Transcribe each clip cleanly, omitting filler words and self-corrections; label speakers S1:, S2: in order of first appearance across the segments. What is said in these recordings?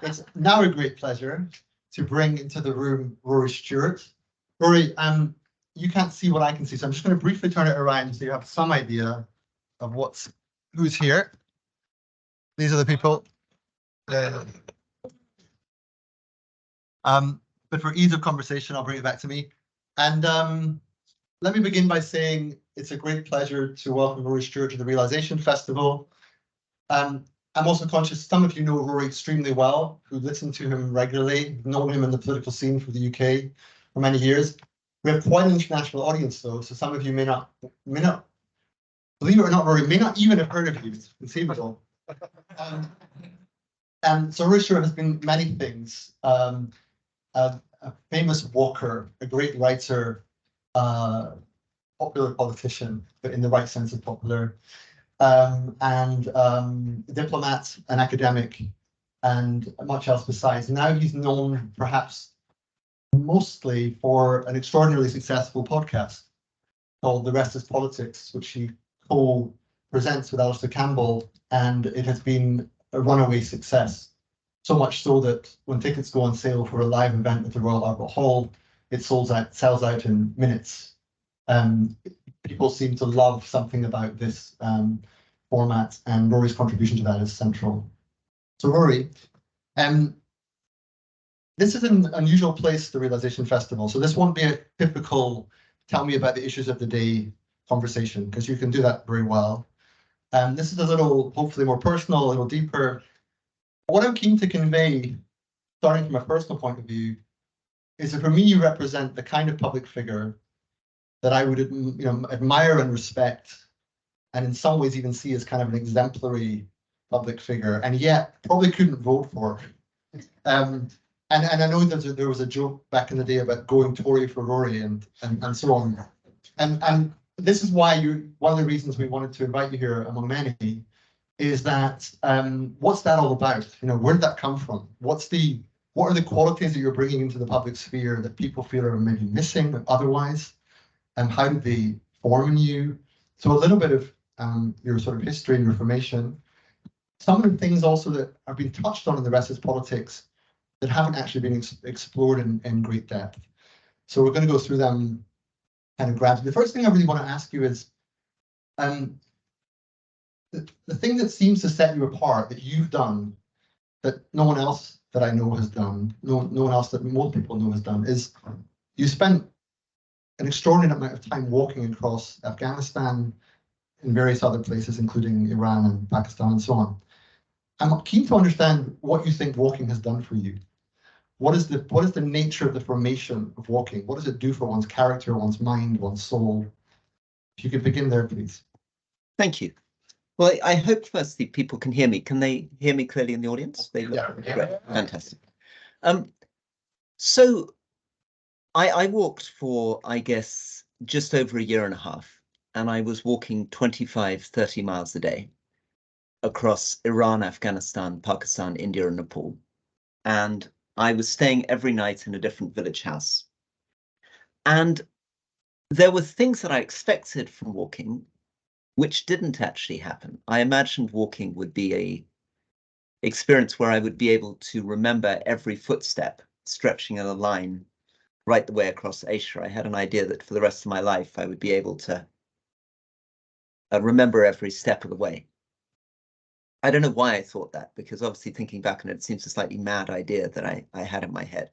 S1: It's now a great pleasure to bring into the room Rory Stewart. Rory, you can't see what I can see, so I'm just going to briefly turn it around so you have some idea of who's here. These are the people. But for ease of conversation, I'll bring it back to me. And let me begin by saying it's a great pleasure to welcome Rory Stewart to the Realisation Festival. I'm also conscious some of you know Rory extremely well, who listen to him regularly, known him in the political scene for the UK for many years. We have quite an international audience, though, so some of you may not, believe it or not, Rory, may not even have heard of you. It's conceivable. So Rory Stewart has been many things. A famous walker, a great writer, popular politician, but in the right sense of popular, and diplomat, an academic, and much else besides. Now he's known perhaps mostly for an extraordinarily successful podcast called The Rest is Politics, which he co-presents with Alistair Campbell, and it has been a runaway success. So much so that when tickets go on sale for a live event at the Royal Albert Hall, it sells out in minutes. People seem to love something about this format, and Rory's contribution to that is central. So Rory, this is an unusual place, the Realisation Festival, so this won't be a typical tell me about the issues of the day conversation, because you can do that very well. This is a little, hopefully more personal, a little deeper. What I'm keen to convey, starting from a personal point of view, is that for me you represent the kind of public figure that I would admire and respect, and in some ways even see as kind of an exemplary public figure, and yet probably couldn't vote for. And I know that there was a joke back in the day about going Tory for Rory and so on. And this is why one of the reasons we wanted to invite you here, among many, is that what's that all about? Where did that come from? What are the qualities that you're bringing into the public sphere that people feel are maybe missing otherwise? And how did they form in you? So a little bit of your sort of history and reformation. Some of the things also that are being touched on in the Rest is Politics that haven't actually been explored in great depth. So we're going to go through them kind of gradually. The first thing I really want to ask you is, the thing that seems to set you apart that you've done that no one else that I know has done, no one else that most people know has done, is you spent an extraordinary amount of time walking across Afghanistan and various other places, including Iran and Pakistan and so on. I'm keen to understand what you think walking has done for you. What is the nature of the formation of walking? What does it do for one's character, one's mind, one's soul? If you could begin there, please.
S2: Thank you. Well, I hope firstly people can hear me. Can they hear me clearly in the audience?
S1: Yeah.
S2: Fantastic. So I walked for, I guess, just over a year and a half, and I was walking 25, 30 miles a day across Iran, Afghanistan, Pakistan, India, and Nepal. And I was staying every night in a different village house. And there were things that I expected from walking which didn't actually happen. I imagined walking would be a experience where I would be able to remember every footstep stretching in a line right the way across Asia. I had an idea that for the rest of my life, I would be able to remember every step of the way. I don't know why I thought that, because obviously thinking back on it, it seems a slightly mad idea that I had in my head.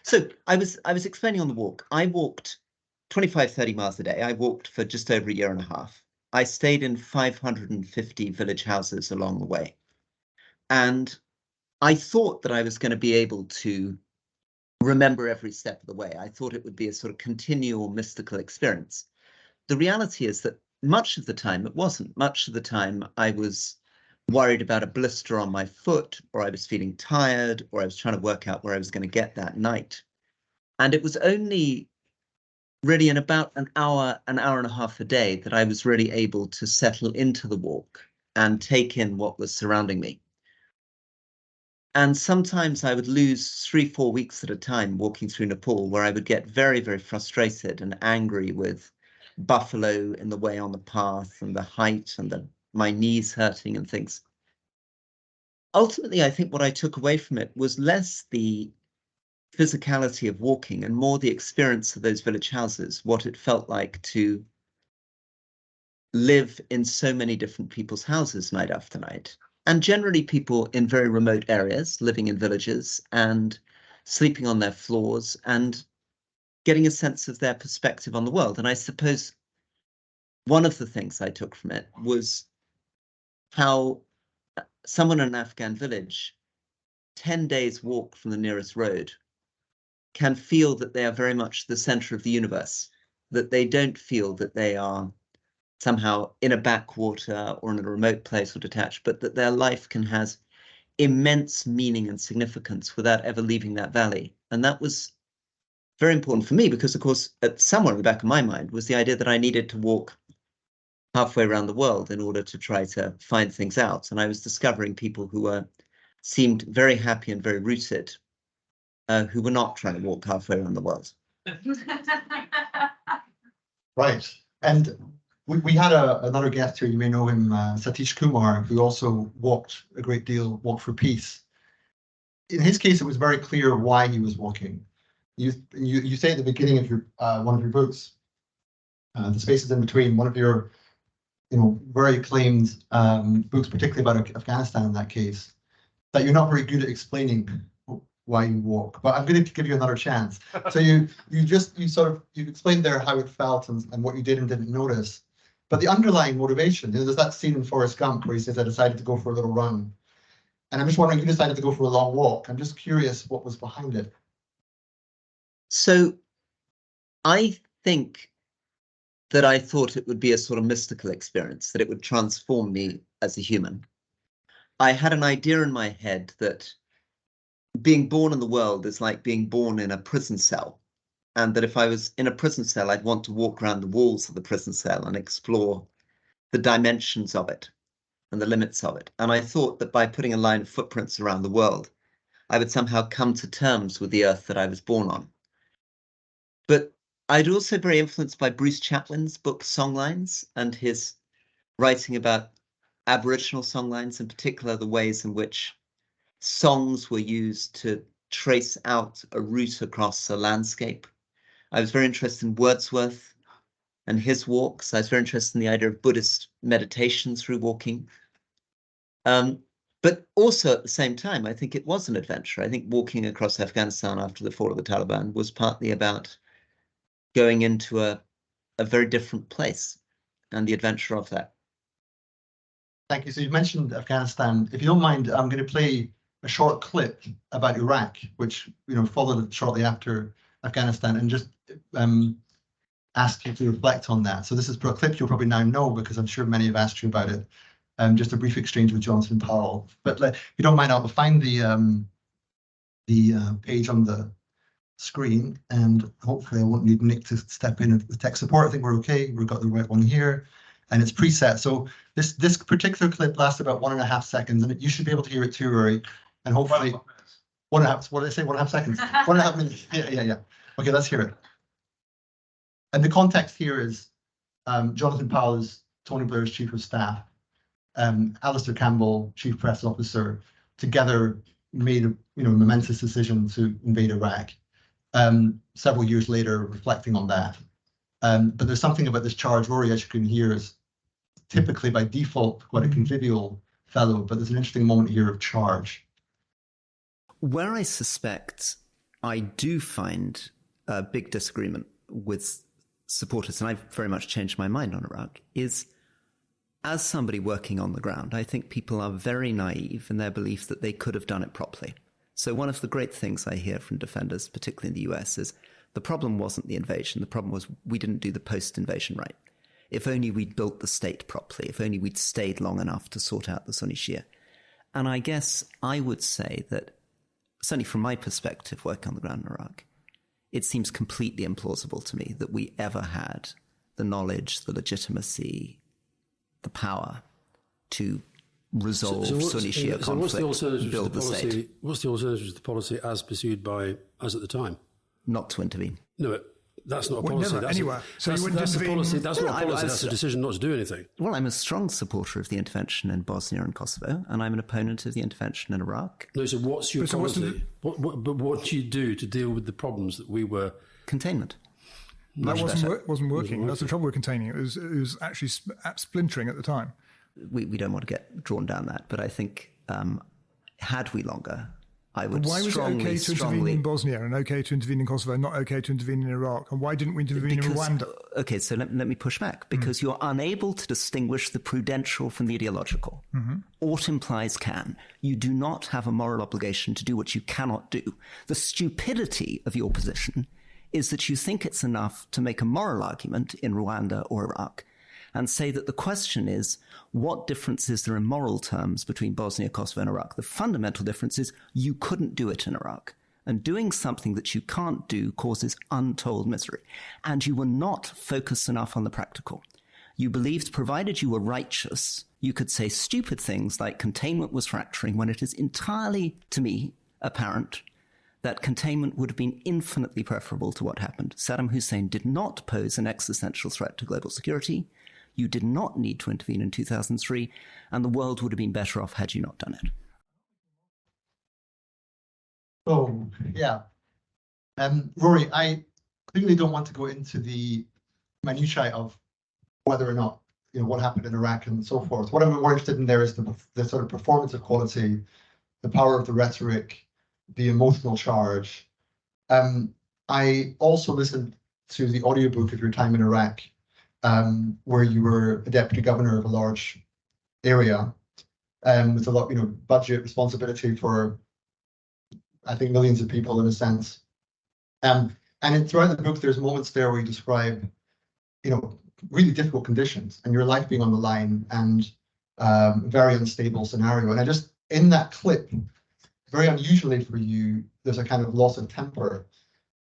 S2: So I was explaining on the walk. I walked 25, 30 miles a day. I walked for just over a year and a half. I stayed in 550 village houses along the way. And I thought that I was going to be able to remember every step of the way. I thought it would be a sort of continual mystical experience. The reality is that much of the time it wasn't. Much of the time I was worried about a blister on my foot, or I was feeling tired, or I was trying to work out where I was going to get that night. And it was only really in about an hour and a half a day that I was really able to settle into the walk and take in what was surrounding me. And sometimes I would lose 3-4 weeks at a time walking through Nepal, where I would get very, very frustrated and angry with buffalo in the way on the path and the height and my knees hurting and things. ultimately, I think what I took away from it was less the physicality of walking and more the experience of those village houses, what it felt like to live in so many different people's houses night after night. And generally people in very remote areas, living in villages and sleeping on their floors and getting a sense of their perspective on the world. And I suppose one of the things I took from it was how someone in an Afghan village, 10 days walk from the nearest road, can feel that they are very much the center of the universe, that they don't feel that they are somehow in a backwater or in a remote place or detached, but that their life can have immense meaning and significance without ever leaving that valley. And that was very important for me because, of course, somewhere in the back of my mind was the idea that I needed to walk halfway around the world in order to try to find things out. And I was discovering people who seemed very happy and very rooted, who were not trying to walk halfway around the world.
S1: Right. And we had another guest here, you may know him, Satish Kumar, who also walked a great deal, walked for peace. In his case, it was very clear why he was walking. You say at the beginning of your one of your books, The Spaces in Between, one of your very acclaimed books, particularly about Afghanistan in that case, that you're not very good at explaining why you walk. But I'm going to give you another chance. So you explained there how it felt and what you did and didn't notice. But the underlying motivation, there's that scene in Forrest Gump where he says, I decided to go for a little run. And I'm just wondering, you decided to go for a long walk. I'm just curious what was behind it.
S2: So I think that I thought it would be a sort of mystical experience, that it would transform me as a human. I had an idea in my head that being born in the world is like being born in a prison cell. And that if I was in a prison cell, I'd want to walk around the walls of the prison cell and explore the dimensions of it and the limits of it. And I thought that by putting a line of footprints around the world, I would somehow come to terms with the earth that I was born on. But I'd also very influenced by Bruce Chatwin's book Songlines and his writing about Aboriginal songlines, in particular the ways in which songs were used to trace out a route across a landscape. I was very interested in Wordsworth and his walks. I was very interested in the idea of Buddhist meditation through walking. But also at the same time, I think it was an adventure. I think walking across Afghanistan after the fall of the Taliban was partly about going into a very different place and the adventure of that.
S1: Thank you. So you mentioned Afghanistan. If you don't mind, I'm going to play a short clip about Iraq, which followed shortly after Afghanistan, and just ask you to reflect on that. So this is a clip you'll probably now know because I'm sure many have asked you about it. Just a brief exchange with Jonathan Powell. But if you don't mind, I'll find the page on the screen, and hopefully I won't need Nick to step in with tech support. I think we're okay. We've got the right one here, and it's preset. So this particular clip lasts about 1.5 seconds, and you should be able to hear it too, Rory. And hopefully, 1.5. What did I say? 1.5 seconds. 1.5 minutes. Yeah. Okay, let's hear it. And the context here is Jonathan Powell is Tony Blair's chief of staff. Alistair Campbell, chief press officer, together made a momentous decision to invade Iraq. Several years later, reflecting on that. But there's something about this charge. Rory, as you can hear, is typically by default quite a convivial fellow, but there's an interesting moment here of charge.
S3: Where I suspect I do find a big disagreement with supporters, and I've very much changed my mind on Iraq, is as somebody working on the ground, I think people are very naive in their belief that they could have done it properly. So one of the great things I hear from defenders, particularly in the US, is the problem wasn't the invasion. The problem was we didn't do the post-invasion right. If only we'd built the state properly, if only we'd stayed long enough to sort out the Sunni Shia. And I guess I would say that, certainly from my perspective, working on the ground in Iraq, it seems completely implausible to me that we ever had the knowledge, the legitimacy, the power to resolve Sunni Shia conflict and build the state.
S4: What's the alternative to the policy as pursued by us at the time?
S3: Not to intervene.
S4: No, That's not a policy.
S5: Never,
S4: that's
S5: anywhere. So you wouldn't
S4: that's a
S5: intervene?
S4: policy. That's not a policy.
S3: I
S4: That's a decision not to do anything.
S3: Well, I'm a strong supporter of the intervention in Bosnia and Kosovo, and I'm an opponent of the intervention in Iraq.
S4: No, so what's your policy? But what do you do to deal with the problems that we were...
S3: Containment.
S5: That wasn't working. That's the trouble with containing. It was actually splintering at the time.
S3: We don't want to get drawn down that, but I think had we longer, I would
S5: Why was it okay to intervene in Bosnia and okay to intervene in Kosovo, not okay to intervene in Iraq? And why didn't we intervene in Rwanda?
S3: Okay, so let me push back, because you're unable to distinguish the prudential from the ideological. Ought implies can. You do not have a moral obligation to do what you cannot do. The stupidity of your position is that you think it's enough to make a moral argument in Rwanda or Iraq and say that the question is, what difference is there in moral terms between Bosnia, Kosovo, and Iraq? The fundamental difference is you couldn't do it in Iraq. And doing something that you can't do causes untold misery. And you were not focused enough on the practical. You believed, provided you were righteous, you could say stupid things like containment was fracturing, when it is entirely, to me, apparent that containment would have been infinitely preferable to what happened. Saddam Hussein did not pose an existential threat to global security. You did not need to intervene in 2003, and the world would have been better off had you not done it.
S1: Oh, yeah. Rory, I clearly don't want to go into the minutiae of whether or not, what happened in Iraq and so forth. What I'm more interested in there is the sort of performance equality, the power of the rhetoric, the emotional charge. I also listened to the audiobook of your time in Iraq, where you were a deputy governor of a large area, with a lot, budget responsibility for, I think, millions of people in a sense. And throughout the book, there's moments there where you describe, really difficult conditions and your life being on the line and very unstable scenario. And in that clip, very unusually for you, there's a kind of loss of temper.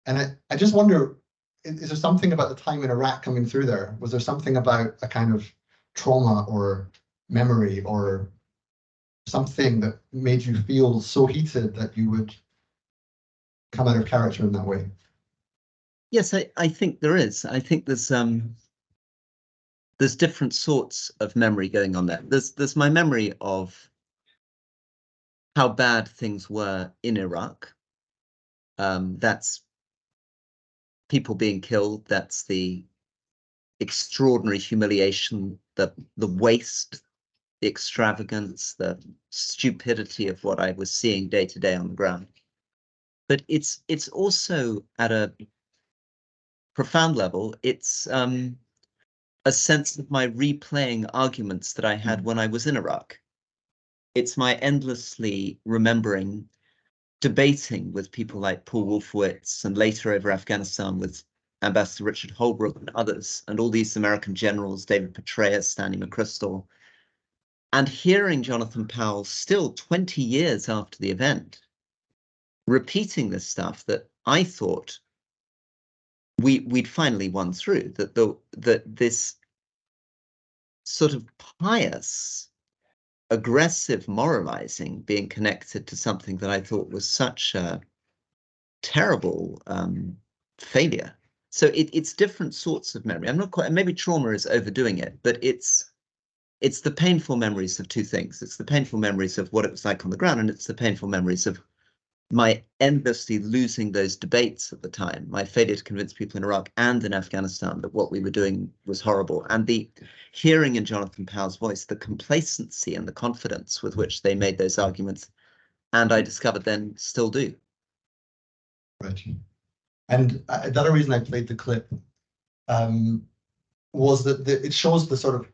S1: And I just wonder, is there something about the time in Iraq coming through there? Was there something about a kind of trauma or memory or something that made you feel so heated that you would come out of character in that way?
S2: Yes, I think there is. I think there's different sorts of memory going on there. There's my memory of how bad things were in Iraq. That's people being killed. That's the extraordinary humiliation, the waste, the extravagance, the stupidity of what I was seeing day to day on the ground. But it's also at a profound level, it's a sense of my replaying arguments that I had when I was in Iraq. It's my endlessly remembering debating with people like Paul Wolfowitz and later over Afghanistan with Ambassador Richard Holbrooke and others, and all these American generals, David Petraeus, Stanley McChrystal, and hearing Jonathan Powell still 20 years after the event, repeating this stuff that I thought we'd finally won through, that this sort of pious, aggressive moralizing being connected to something that I thought was such a terrible failure. So it's different sorts of memory. I'm not quite, maybe trauma is overdoing it, but it's the painful memories of two things. It's the painful memories of what it was like on the ground, and it's the painful memories of my endlessly losing those debates at the time, my failure to convince people in Iraq and in Afghanistan that what we were doing was horrible, and the hearing in Jonathan Powell's voice, the complacency and the confidence with which they made those arguments, and I discovered then still do.
S1: Right. And the other reason I played the clip was that it shows the sort of,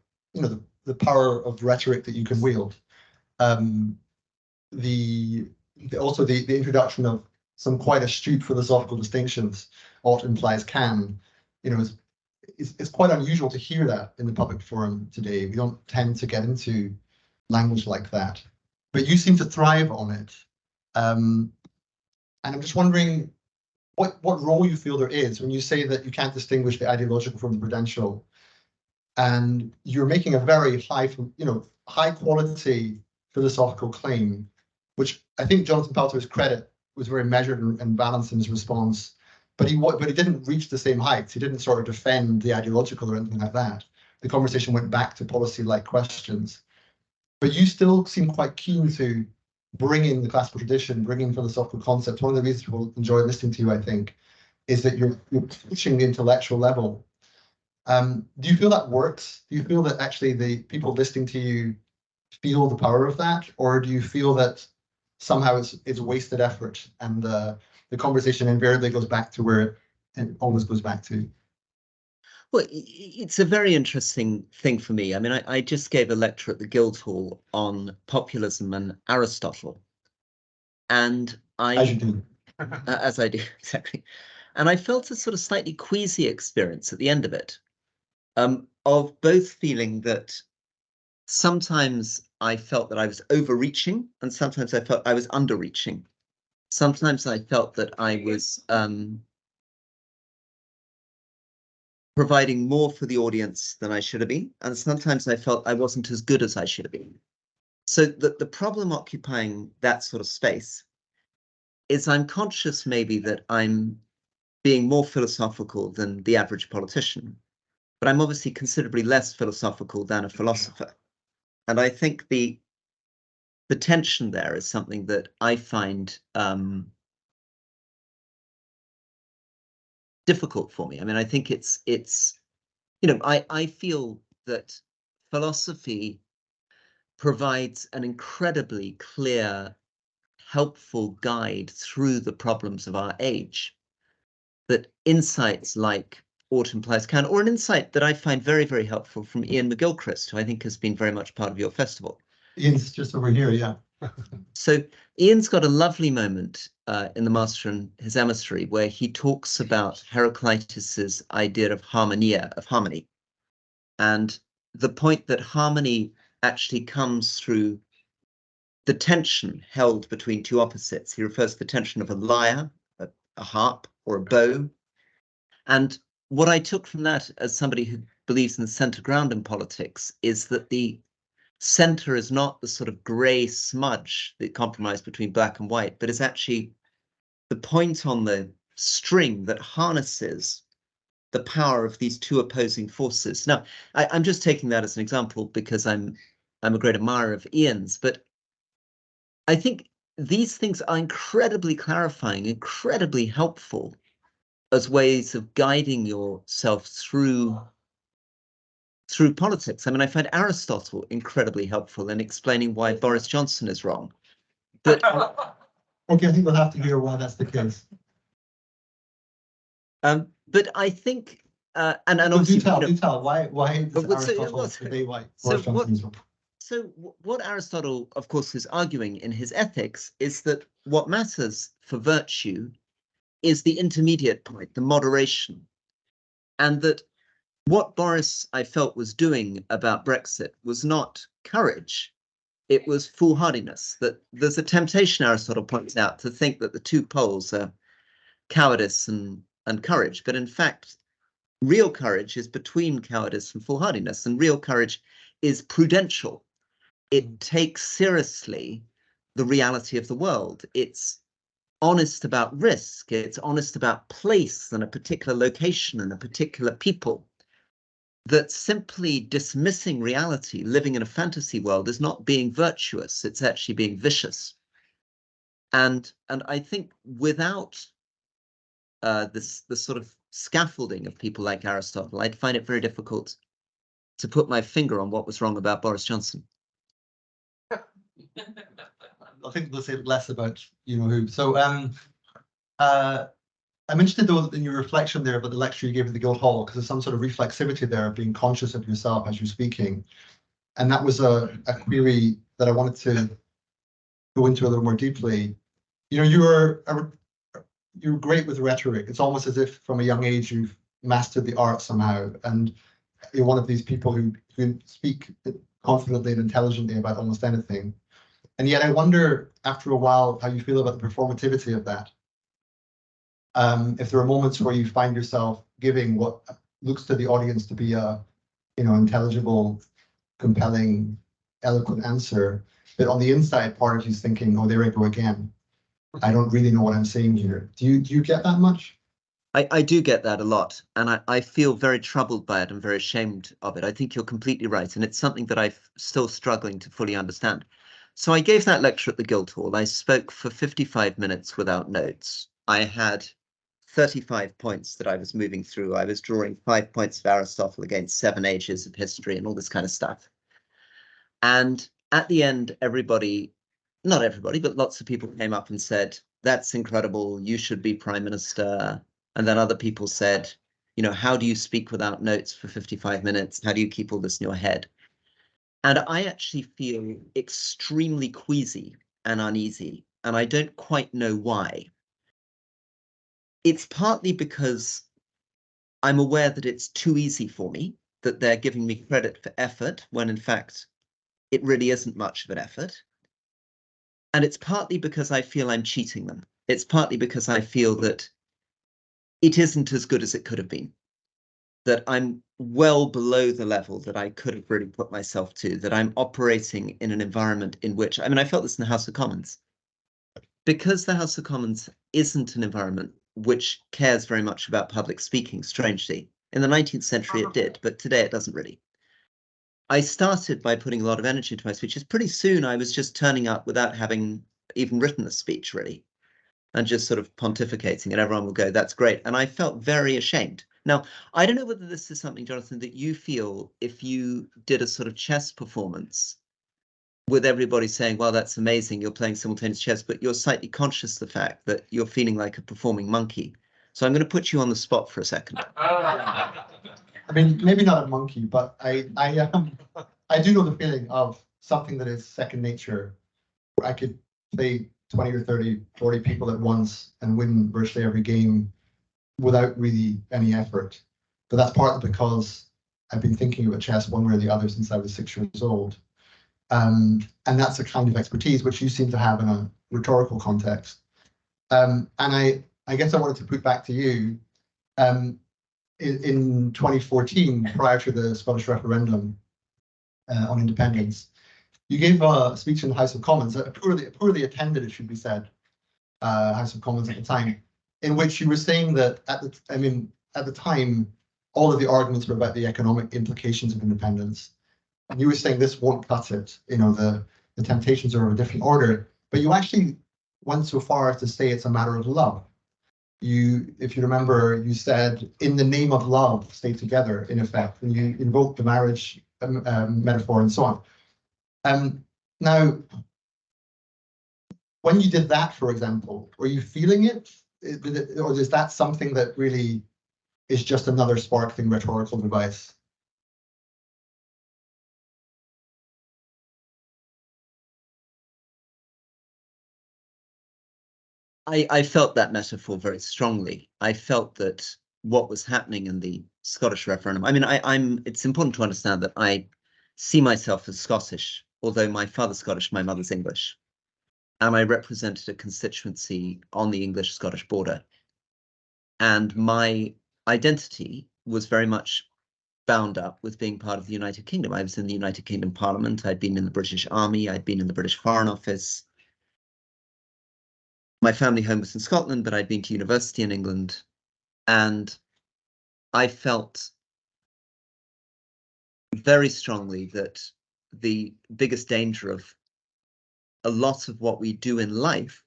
S1: the power of rhetoric that you can wield. Also the introduction of some quite astute philosophical distinctions, ought implies can, it's quite unusual to hear that in the public forum today. We don't tend to get into language like that, but you seem to thrive on it. And I'm just wondering what role you feel there is when you say that you can't distinguish the ideological from the prudential, and you're making a very high quality philosophical claim, which I think Jonathan Powell, to his credit, was very measured and balanced in his response. but he didn't reach the same heights. He didn't sort of defend the ideological or anything like that. The conversation went back to policy-like questions. But you still seem quite keen to bring in the classical tradition, bring in philosophical concepts. One of the reasons people enjoy listening to you, I think, is that you're pushing the intellectual level. Do you feel that works? Do you feel that actually the people listening to you feel the power of that? Or do you feel that somehow it's wasted effort and the conversation invariably goes back to where it always goes back to?
S2: Well, it's a very interesting thing for me. I mean, I just gave a lecture at the Guildhall on populism and Aristotle. And
S1: As you do.
S2: As I do, exactly. And I felt a sort of slightly queasy experience at the end of it, of both feeling that sometimes I felt that I was overreaching and sometimes I felt I was underreaching. Sometimes I felt that I was providing more for the audience than I should have been. And sometimes I felt I wasn't as good as I should have been. So the problem occupying that sort of space is I'm conscious maybe that I'm being more philosophical than the average politician, but I'm obviously considerably less philosophical than a philosopher. And I think the tension there is something that I find difficult for me. I mean, I think it's you know, I feel that philosophy provides an incredibly clear, helpful guide through the problems of our age, that insights like Autumn Implies Can, or an insight that I find very, very helpful from Ian McGilchrist, who I think has been very much part of your festival.
S1: Ian's just over here, yeah.
S2: So Ian's got a lovely moment in The Master and His Emissary where he talks about Heraclitus's idea of harmonia, of harmony, and the point that harmony actually comes through the tension held between two opposites. He refers to the tension of a lyre, a harp, or a bow. And what I took from that as somebody who believes in the center ground in politics is that the center is not the sort of gray smudge, the compromise between black and white, but is actually the point on the string that harnesses the power of these two opposing forces. Now, I'm just taking that as an example because I'm a great admirer of Ian's, but I think these things are incredibly clarifying, incredibly helpful as ways of guiding yourself through politics. I mean, I find Aristotle incredibly helpful in explaining why Boris Johnson is wrong. But
S1: okay, I think we'll have to hear why that's the case.
S2: But I think, and obviously,
S1: do tell why does Aristotle today why Boris Johnson is wrong?
S2: So what Aristotle, of course, is arguing in his Ethics is that what matters for virtue is the intermediate point, the moderation, and that what Boris, I felt, was doing about Brexit was not courage, it was foolhardiness. That there's a temptation, Aristotle points out, to think that the two poles are cowardice and courage, but in fact, real courage is between cowardice and foolhardiness, and real courage is prudential. It takes seriously the reality of the world. It's honest about risk. It's honest about place and a particular location and a particular people. That simply dismissing reality, living in a fantasy world, is not being virtuous. It's actually being vicious. And I think without the sort of scaffolding of people like Aristotle, I'd find it very difficult to put my finger on what was wrong about Boris Johnson.
S1: I think they'll say less about who. So I'm interested though in your reflection there about the lecture you gave at the Guildhall, because there's some sort of reflexivity there of being conscious of yourself as you're speaking. And that was a query that I wanted to go into a little more deeply. You're great with rhetoric. It's almost as if from a young age you've mastered the art somehow, and you're one of these people who can speak confidently and intelligently about almost anything. And yet I wonder, after a while, how you feel about the performativity of that. If there are moments where you find yourself giving what looks to the audience to be a, intelligible, compelling, eloquent answer, but on the inside, part of you's thinking, "Oh, there I go again. I don't really know what I'm saying here." Do you get that much?
S2: I do get that a lot, and I feel very troubled by it and very ashamed of it. I think you're completely right, and it's something that I'm still struggling to fully understand. So I gave that lecture at the Guildhall. I spoke for 55 minutes without notes. I had 35 points that I was moving through. I was drawing 5 points of Aristotle against 7 ages of history and all this kind of stuff. And at the end, everybody, not everybody, but lots of people came up and said, "That's incredible. You should be prime minister." And then other people said, you know, "How do you speak without notes for 55 minutes? How do you keep all this in your head?" And I actually feel extremely queasy and uneasy, and I don't quite know why. It's partly because I'm aware that it's too easy for me, that they're giving me credit for effort, when in fact, it really isn't much of an effort. And it's partly because I feel I'm cheating them. It's partly because I feel that it isn't as good as it could have been, that I'm well below the level that I could have really put myself to, that I'm operating in an environment in which, I mean, I felt this in the House of Commons. Because the House of Commons isn't an environment which cares very much about public speaking, strangely. In the 19th century it did, but today it doesn't really. I started by putting a lot of energy into my speeches. Pretty soon I was just turning up without having even written a speech, really, and just sort of pontificating, and everyone will go, "That's great." And I felt very ashamed. Now, I don't know whether this is something, Jonathan, that you feel if you did a sort of chess performance with everybody saying, "Well, that's amazing, you're playing simultaneous chess," but you're slightly conscious of the fact that you're feeling like a performing monkey. So I'm going to put you on the spot for a second.
S1: I mean, maybe not a monkey, but I do know the feeling of something that is second nature. I could play 20 or 30, 40 people at once and win virtually every game without really any effort. But that's partly because I've been thinking about chess one way or the other since I was 6 years old. And that's a kind of expertise which you seem to have in a rhetorical context. And I guess I wanted to put back to you, in 2014, prior to the Scottish referendum on independence, you gave a speech in the House of Commons, a poorly attended, it should be said, House of Commons at the time, in which you were saying that at the time, all of the arguments were about the economic implications of independence. And you were saying this won't cut it, you know, the temptations are of a different order, but you actually went so far as to say it's a matter of love. If you remember, you said, "In the name of love, stay together," in effect, and you invoked the marriage metaphor and so on. Now, when you did that, for example, were you feeling it? Or is that something that really is just another sparkling rhetorical device?
S2: I felt that metaphor very strongly. I felt that what was happening in the Scottish referendum, I mean, it's important to understand that I see myself as Scottish, although my father's Scottish, my mother's English. And I represented a constituency on the English-Scottish border. And my identity was very much bound up with being part of the United Kingdom. I was in the United Kingdom Parliament, I'd been in the British Army, I'd been in the British Foreign Office. My family home was in Scotland, but I'd been to university in England, and I felt very strongly that the biggest danger of a lot of what we do in life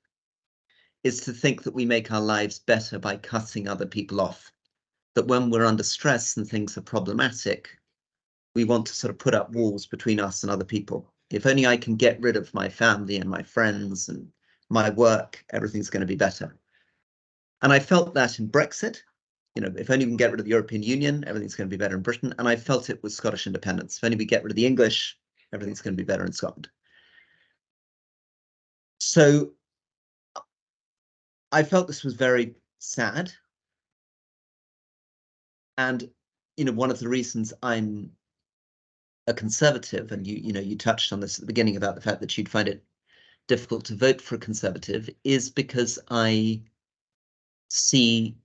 S2: is to think that we make our lives better by cutting other people off. That when we're under stress and things are problematic, we want to sort of put up walls between us and other people. If only I can get rid of my family and my friends and my work, everything's going to be better. And I felt that in Brexit. You know, if only we can get rid of the European Union, everything's going to be better in Britain. And I felt it with Scottish independence. If only we get rid of the English, everything's going to be better in Scotland. So I felt this was very sad. And, you know, one of the reasons I'm a conservative, and you touched on this at the beginning about the fact that you'd find it difficult to vote for a conservative, is because I see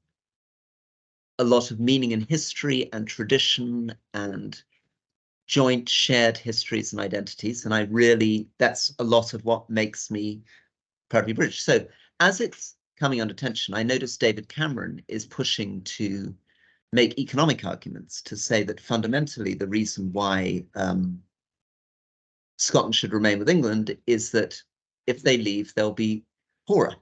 S2: a lot of meaning in history and tradition and joint shared histories and identities. And that's a lot of what makes me proudly British. So as it's coming under tension. I noticed David Cameron is pushing to make economic arguments to say that fundamentally the reason why Scotland should remain with England is that if they leave, they'll be poorer.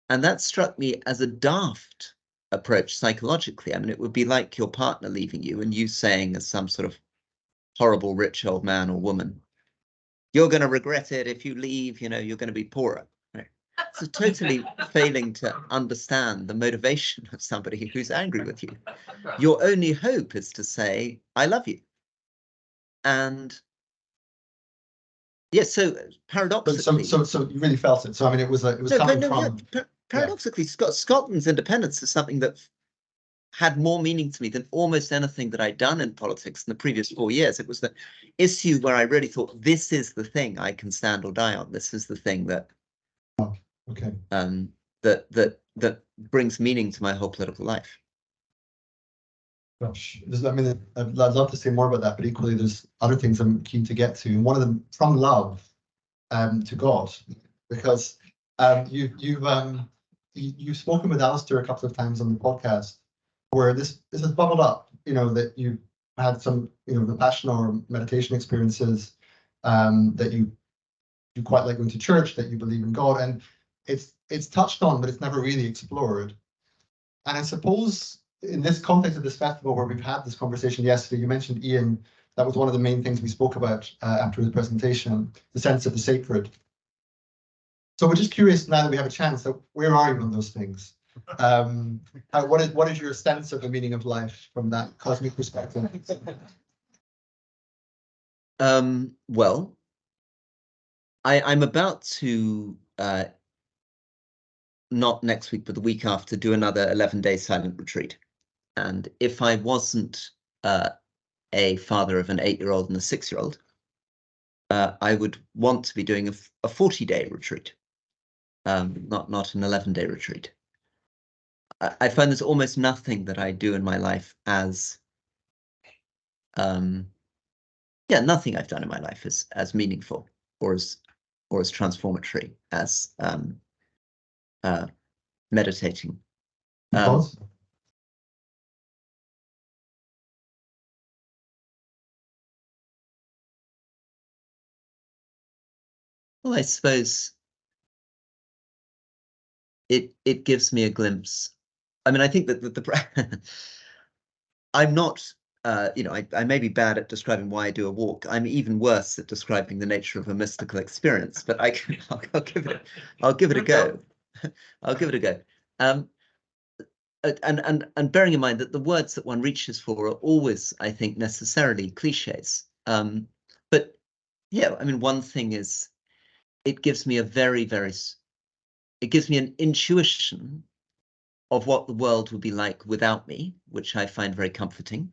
S2: And that struck me as a daft approach psychologically. I mean, it would be like your partner leaving you and you saying as some sort of horrible rich old man or woman, you're going to regret it if you leave, you know, you're going to be poorer. Right? So totally failing to understand the motivation of somebody who's angry with you. Your only hope is to say, I love you. And yes, so paradoxically,
S1: so you really felt it. So I mean, it was coming from.
S2: Paradoxically, Scotland's independence is something that had more meaning to me than almost anything that I'd done in politics in the previous 4 years. It was the issue where I really thought, this is the thing I can stand or die on. This is the thing that that brings meaning to my whole political life.
S1: Gosh, I mean, I'd love to say more about that, but equally, there's other things I'm keen to get to, and one of them from love to God, because you've spoken with Alistair a couple of times on the podcast, where this has bubbled up. You know that you had some, you know, Vipassana or meditation experiences, that you quite like going to church, that you believe in God, and it's touched on, but it's never really explored. And I suppose, in this context of this festival, where we've had this conversation yesterday, you mentioned, Ian, that was one of the main things we spoke about after the presentation, the sense of the sacred. So we're just curious now that we have a chance, that where are you on those things? What is your sense of the meaning of life from that cosmic perspective?
S2: Well, I'm about to, not next week, but the week after, do another 11-day silent retreat. And if I wasn't a father of an 8-year-old and a 6-year-old, I would want to be doing a 40-day retreat, not an 11-day retreat. I find there's almost nothing that I do in my life as, nothing I've done in my life as meaningful or as transformatory as meditating. Well, I suppose it gives me a glimpse. I mean, I think that the I'm not, I may be bad at describing why I do a walk. I'm even worse at describing the nature of a mystical experience, but I'll give it a go. I'll give it a go. And bearing in mind that the words that one reaches for are always, I think, necessarily cliches. But yeah, I mean, one thing is, it gives me it gives me an intuition of what the world would be like without me, which I find very comforting.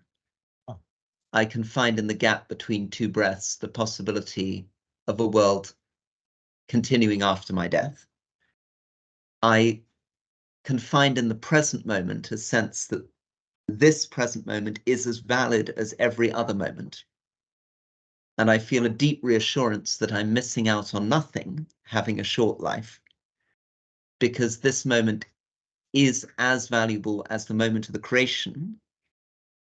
S2: I can find in the gap between two breaths the possibility of a world continuing after my death. I can find in the present moment a sense that this present moment is as valid as every other moment. And I feel a deep reassurance that I'm missing out on nothing having a short life, because this moment is as valuable as the moment of the creation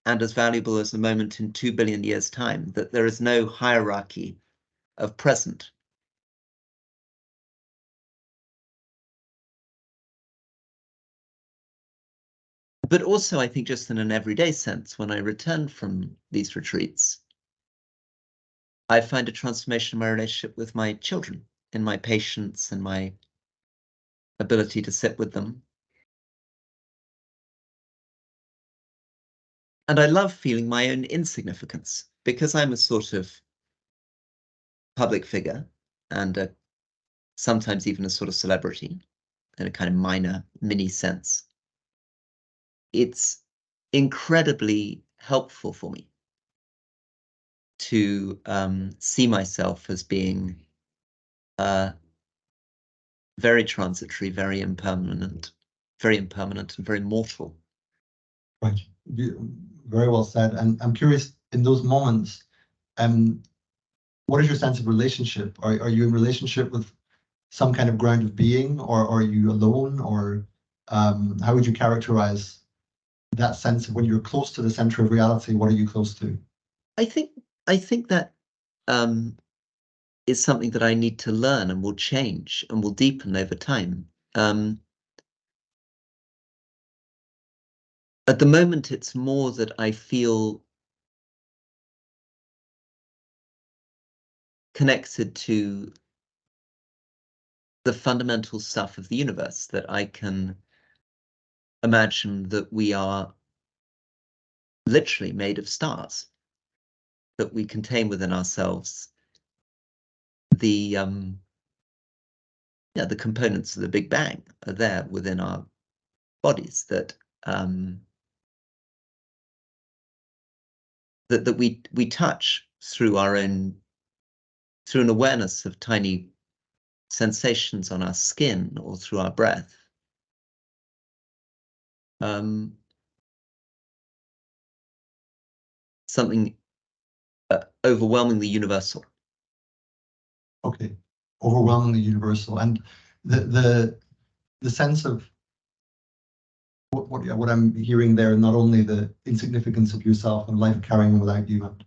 S2: and as valuable as the moment in 2 billion years' time, that there is no hierarchy of present. But also, I think, just in an everyday sense, when I return from these retreats, I find a transformation in my relationship with my children, in my patience and my ability to sit with them. And I love feeling my own insignificance, because I'm a sort of public figure and sometimes even a sort of celebrity in a kind of minor mini sense. It's incredibly helpful for me to see myself as being very transitory, very impermanent and very mortal.
S1: Right, very well said. And I'm curious, in those moments, what is your sense of relationship? Are you in relationship with some kind of ground of being, or are you alone, or how would you characterize that sense of when you're close to the center of reality? What are you close to?
S2: I think that is something that I need to learn and will change and will deepen over time. At the moment, it's more that I feel connected to the fundamental stuff of the universe, that I can imagine that we are literally made of stars, that we contain within ourselves the components of the Big Bang are there within our bodies, that that we touch through an awareness of tiny sensations on our skin or through our breath. Something overwhelmingly universal.
S1: Okay, overwhelmingly universal, and the sense of what I'm hearing there, not only the insignificance of yourself and life carrying on without you, and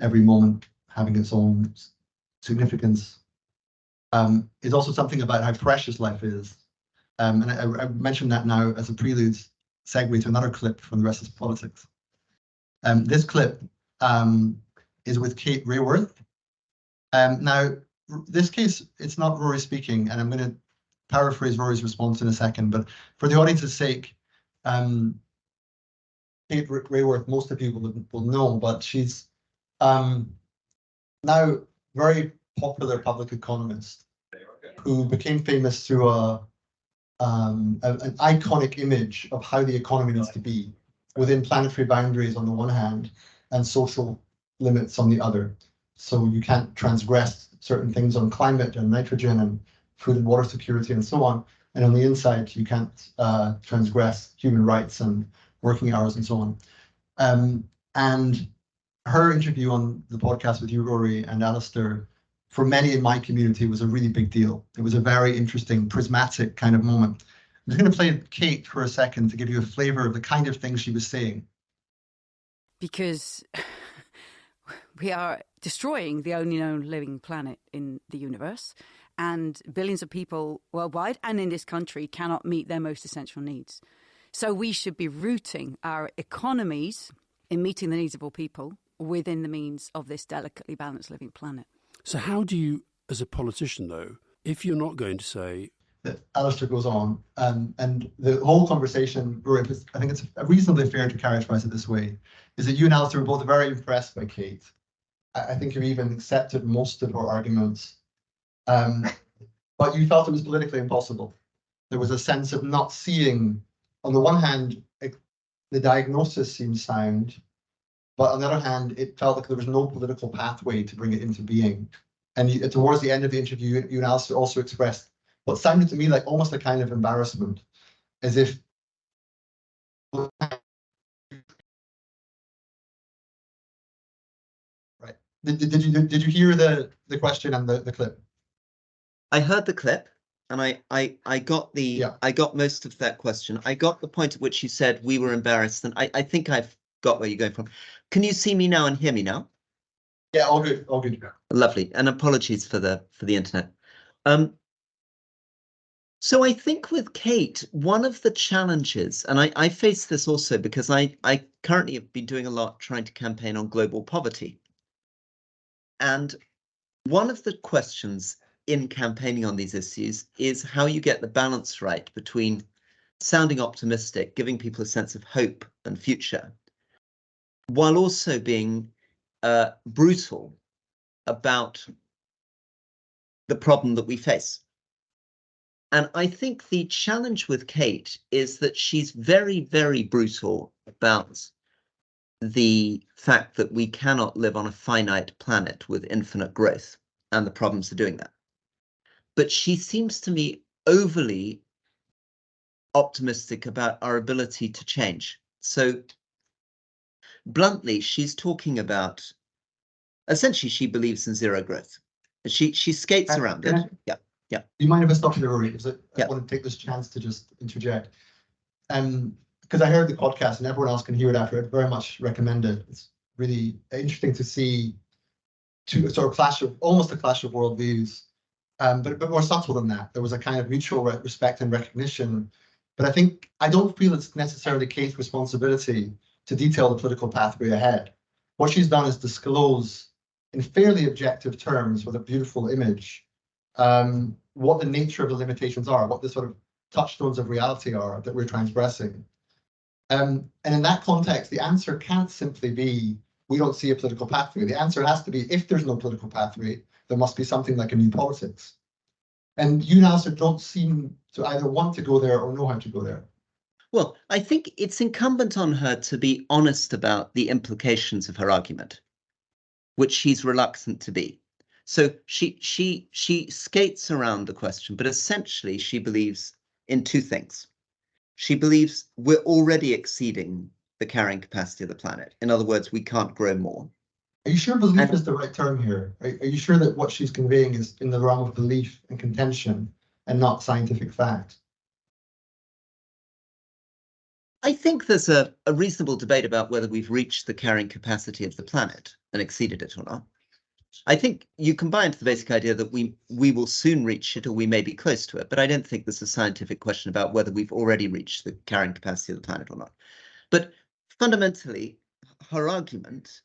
S1: every moment having its own significance, is also something about how precious life is. And I mentioned that now as a prelude segue to another clip from the rest of politics. This clip is with Kate Raworth. Now, this case, it's not Rory speaking, and I'm going to paraphrase Rory's response in a second, but for the audience's sake, Kate Raworth, most of you will know, but she's now very popular public economist who became famous through an iconic image of how the economy needs to be within planetary boundaries on the one hand and social limits on the other. So you can't transgress certain things on climate and nitrogen and food and water security and so on. And on the inside, you can't transgress human rights and working hours and so on. And her interview on the podcast with you, Rory, and Alistair, for many in my community, was a really big deal. It was a very interesting, prismatic kind of moment. I'm just going to play Kate for a second to give you a flavor of the kind of things she was saying.
S6: Because we are destroying the only known living planet in the universe, and billions of people worldwide and in this country cannot meet their most essential needs. So we should be rooting our economies in meeting the needs of all people within the means of this delicately balanced living planet.
S4: So how do you, as a politician, though, if you're not going to say...
S1: That Alistair goes on, and the whole conversation, Rory, I think it's reasonably fair to characterize it this way, is that you and Alistair were both very impressed by Kate. I think you even accepted most of her arguments, but you felt it was politically impossible. There was a sense of not seeing, on the one hand, the diagnosis seemed sound, but on the other hand, it felt like there was no political pathway to bring it into being. And towards the end of the interview, you and Alistair also expressed what sounded to me like almost a kind of embarrassment, as if right. Did you hear the question and the clip?
S2: I heard the clip, and I got I got most of that question. I got the point at which you said we were embarrassed, and I think I've got where you're going from. Can you see me now and hear me now?
S1: Yeah, all good, all good.
S2: Lovely, and apologies for the internet. So I think with Kate, one of the challenges, and I face this also because I currently have been doing a lot trying to campaign on global poverty. And one of the questions in campaigning on these issues is how you get the balance right between sounding optimistic, giving people a sense of hope and future, while also being brutal about the problem that we face. And I think the challenge with Kate is that she's very, very brutal about the fact that we cannot live on a finite planet with infinite growth and the problems of doing that. But she seems to me overly optimistic about our ability to change. So bluntly, she's talking about, essentially, she believes in zero growth. She skates around it. Yeah. Yeah.
S1: Do you mind if I stop you there, Rory? Because I
S2: Yeah.
S1: want to take this chance to just interject. Because I heard the podcast and everyone else can hear it after. I'd very much recommend it. It's really interesting to see sort of almost a clash of worldviews, but a bit more subtle than that. There was a kind of mutual respect and recognition. But I don't feel it's necessarily Kate's responsibility to detail the political pathway ahead. What she's done is disclose in fairly objective terms with a beautiful image what the nature of the limitations are, what the sort of touchstones of reality are that we're transgressing. And in that context, the answer can't simply be, we don't see a political pathway. The answer has to be, if there's no political pathway, there must be something like a new politics. And you now don't seem to either want to go there or know how to go there.
S2: Well, I think it's incumbent on her to be honest about the implications of her argument, which she's reluctant to be. So she skates around the question, but essentially she believes in two things. She believes we're already exceeding the carrying capacity of the planet. In other words, we can't grow more.
S1: Are you sure belief is the right term here? Are you sure that what she's conveying is in the realm of belief and contention and not scientific fact?
S2: I think there's a reasonable debate about whether we've reached the carrying capacity of the planet and exceeded it or not. I think you combine the basic idea that we will soon reach it or we may be close to it, but I don't think there's a scientific question about whether we've already reached the carrying capacity of the planet or not. But fundamentally, her argument,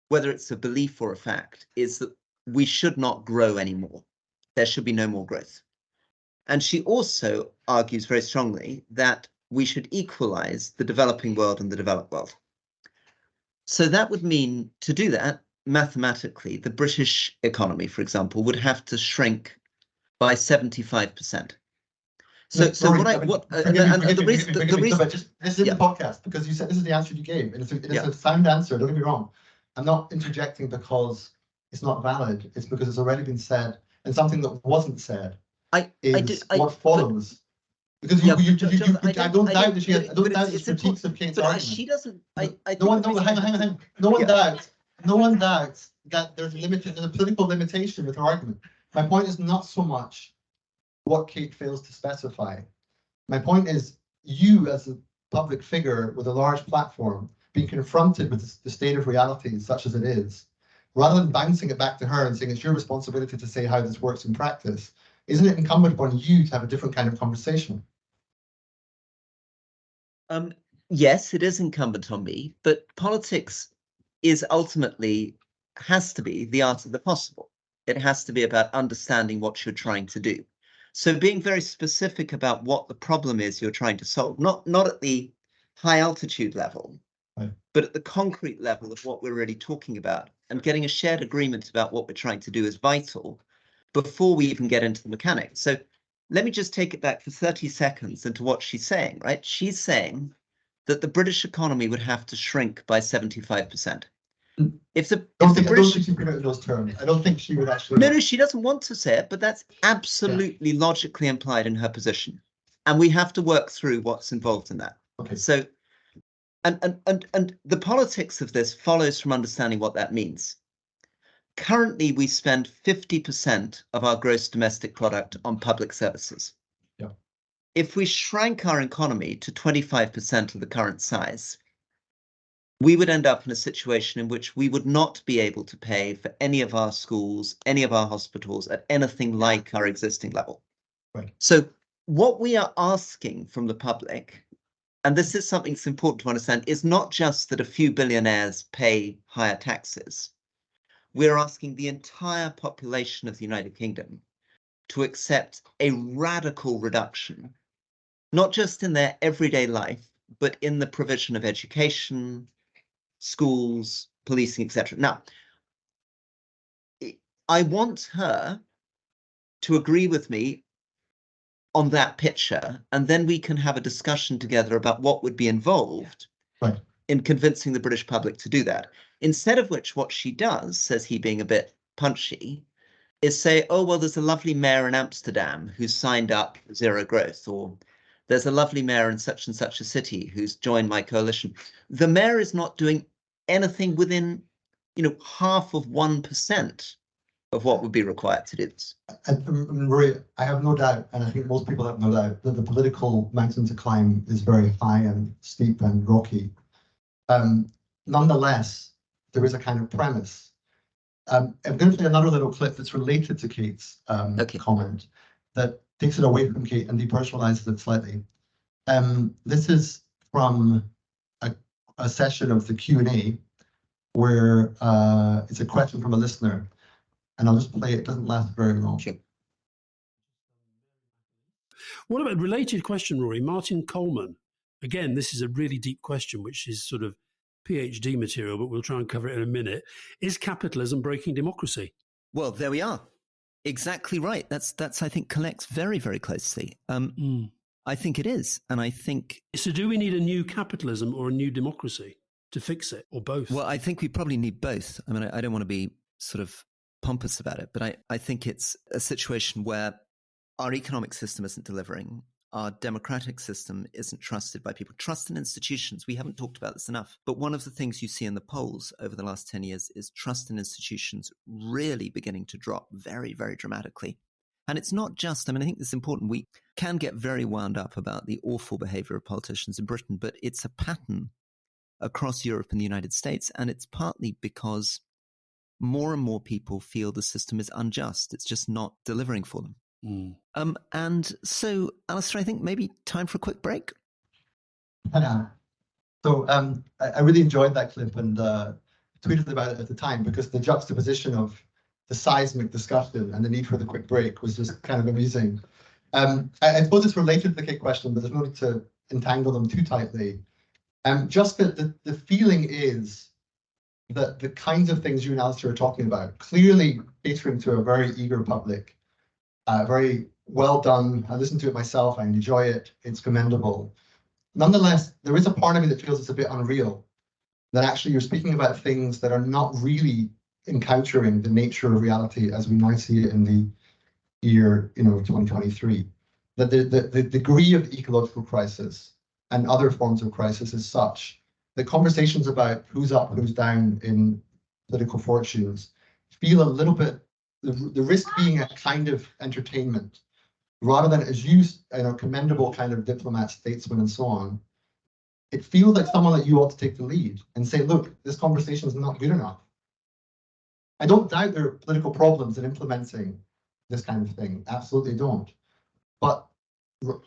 S2: whether it's a belief or a fact, is that we should not grow anymore. There should be no more growth. And she also argues very strongly that we should equalize the developing world and the developed world. So that would mean, to do that, mathematically, the British economy, for example, would have to shrink by 75%. So this is the
S1: podcast, because you said this is the answer you gave, and it's a sound answer. Don't get me wrong. I'm not interjecting because it's not valid. It's because it's already been said, and something that wasn't said what follows. Because I don't doubt that she has. I don't doubt the critiques of Kate's argument.
S2: She doesn't.
S1: Hang on. No one doubts that there's a political limitation with her argument. My point is not so much what Kate fails to specify. My point is, you as a public figure with a large platform being confronted with the state of reality such as it is, rather than bouncing it back to her and saying it's your responsibility to say how this works in practice, isn't it incumbent upon you to have a different kind of conversation?
S2: Yes, it is incumbent on me, but politics is ultimately has to be the art of the possible. It has to be about understanding what you're trying to do. So being very specific about what the problem is you're trying to solve, not at the high altitude level,
S1: right,
S2: but at the concrete level of what we're really talking about, and getting a shared agreement about what we're trying to do is vital before we even get into the mechanics. So let me just take it back for 30 seconds into what she's saying, right? She's saying that the British economy would have to shrink by 75%.
S1: I don't think she put it in those terms. I don't think she would actually.
S2: No, she doesn't want to say it, but that's absolutely logically implied in her position. And we have to work through what's involved in that.
S1: Okay.
S2: So, and the politics of this follows from understanding what that means. Currently, we spend 50% of our gross domestic product on public services.
S1: Yeah.
S2: If we shrank our economy to 25% of the current size, we would end up in a situation in which we would not be able to pay for any of our schools, any of our hospitals at anything like our existing level.
S1: Right.
S2: So what we are asking from the public, and this is something that's important to understand, is not just that a few billionaires pay higher taxes. We're asking the entire population of the United Kingdom to accept a radical reduction, not just in their everyday life, but in the provision of education, schools, policing, etc. Now, I want her to agree with me on that picture, and then we can have a discussion together about what would be involved in convincing the British public to do that. Instead of which, what she does, says he being a bit punchy, is say, oh, well, there's a lovely mayor in Amsterdam who's signed up for zero growth, or there's a lovely mayor in such and such a city who's joined my coalition. The mayor is not doing anything within, half of 1% of what would be required to do this.
S1: And Rory, I have no doubt, and I think most people have no doubt, that the political mountain to climb is very high and steep and rocky. Nonetheless, there is a kind of premise. I'm going to play another little clip that's related to Kate's comment that takes it away from Kate and depersonalizes it slightly. This is from a session of the Q&A where it's a question from a listener, and I'll just play it. It doesn't last very long.
S2: Sure.
S4: What about related question, Rory? Martin Coleman. Again, this is a really deep question, which is sort of PhD material, but we'll try and cover it in a minute. Is capitalism breaking democracy?
S3: Well, there we are. Exactly right. That's I think connects very, very closely. I think it is. And I think...
S4: So do we need a new capitalism or a new democracy to fix it, or both?
S3: Well, I think we probably need both. I mean, I don't want to be sort of pompous about it, but I think it's a situation where our economic system isn't delivering. Our democratic system isn't trusted by people. Trust in institutions. We haven't talked about this enough. But one of the things you see in the polls over the last 10 years is trust in institutions really beginning to drop very, very dramatically. And it's not just, I think this is important. We can get very wound up about the awful behavior of politicians in Britain, but it's a pattern across Europe and the United States. And it's partly because more and more people feel the system is unjust. It's just not delivering for them. And so, Alistair, I think maybe time for a quick break.
S1: So I really enjoyed that clip and tweeted about it at the time because the juxtaposition of the seismic discussion and the need for the quick break was just kind of amusing. I suppose it's related to the Kate question, but there's no need to entangle them too tightly. Just that the feeling is that the kinds of things you and Alistair are talking about, clearly catering to a very eager public, very well done. I listened to it myself. I enjoy it. It's commendable. Nonetheless, there is a part of me that feels it's a bit unreal, that actually you're speaking about things that are not really encountering the nature of reality as we now see it in the year, 2023. That the degree of ecological crisis and other forms of crisis is such that conversations about who's up, who's down in political fortunes feel a little bit, the risk being a kind of entertainment, rather than as you, commendable kind of diplomat, statesman, and so on. It feels like someone that you ought to take the lead and say, look, this conversation is not good enough. I don't doubt there are political problems in implementing this kind of thing. Absolutely don't. But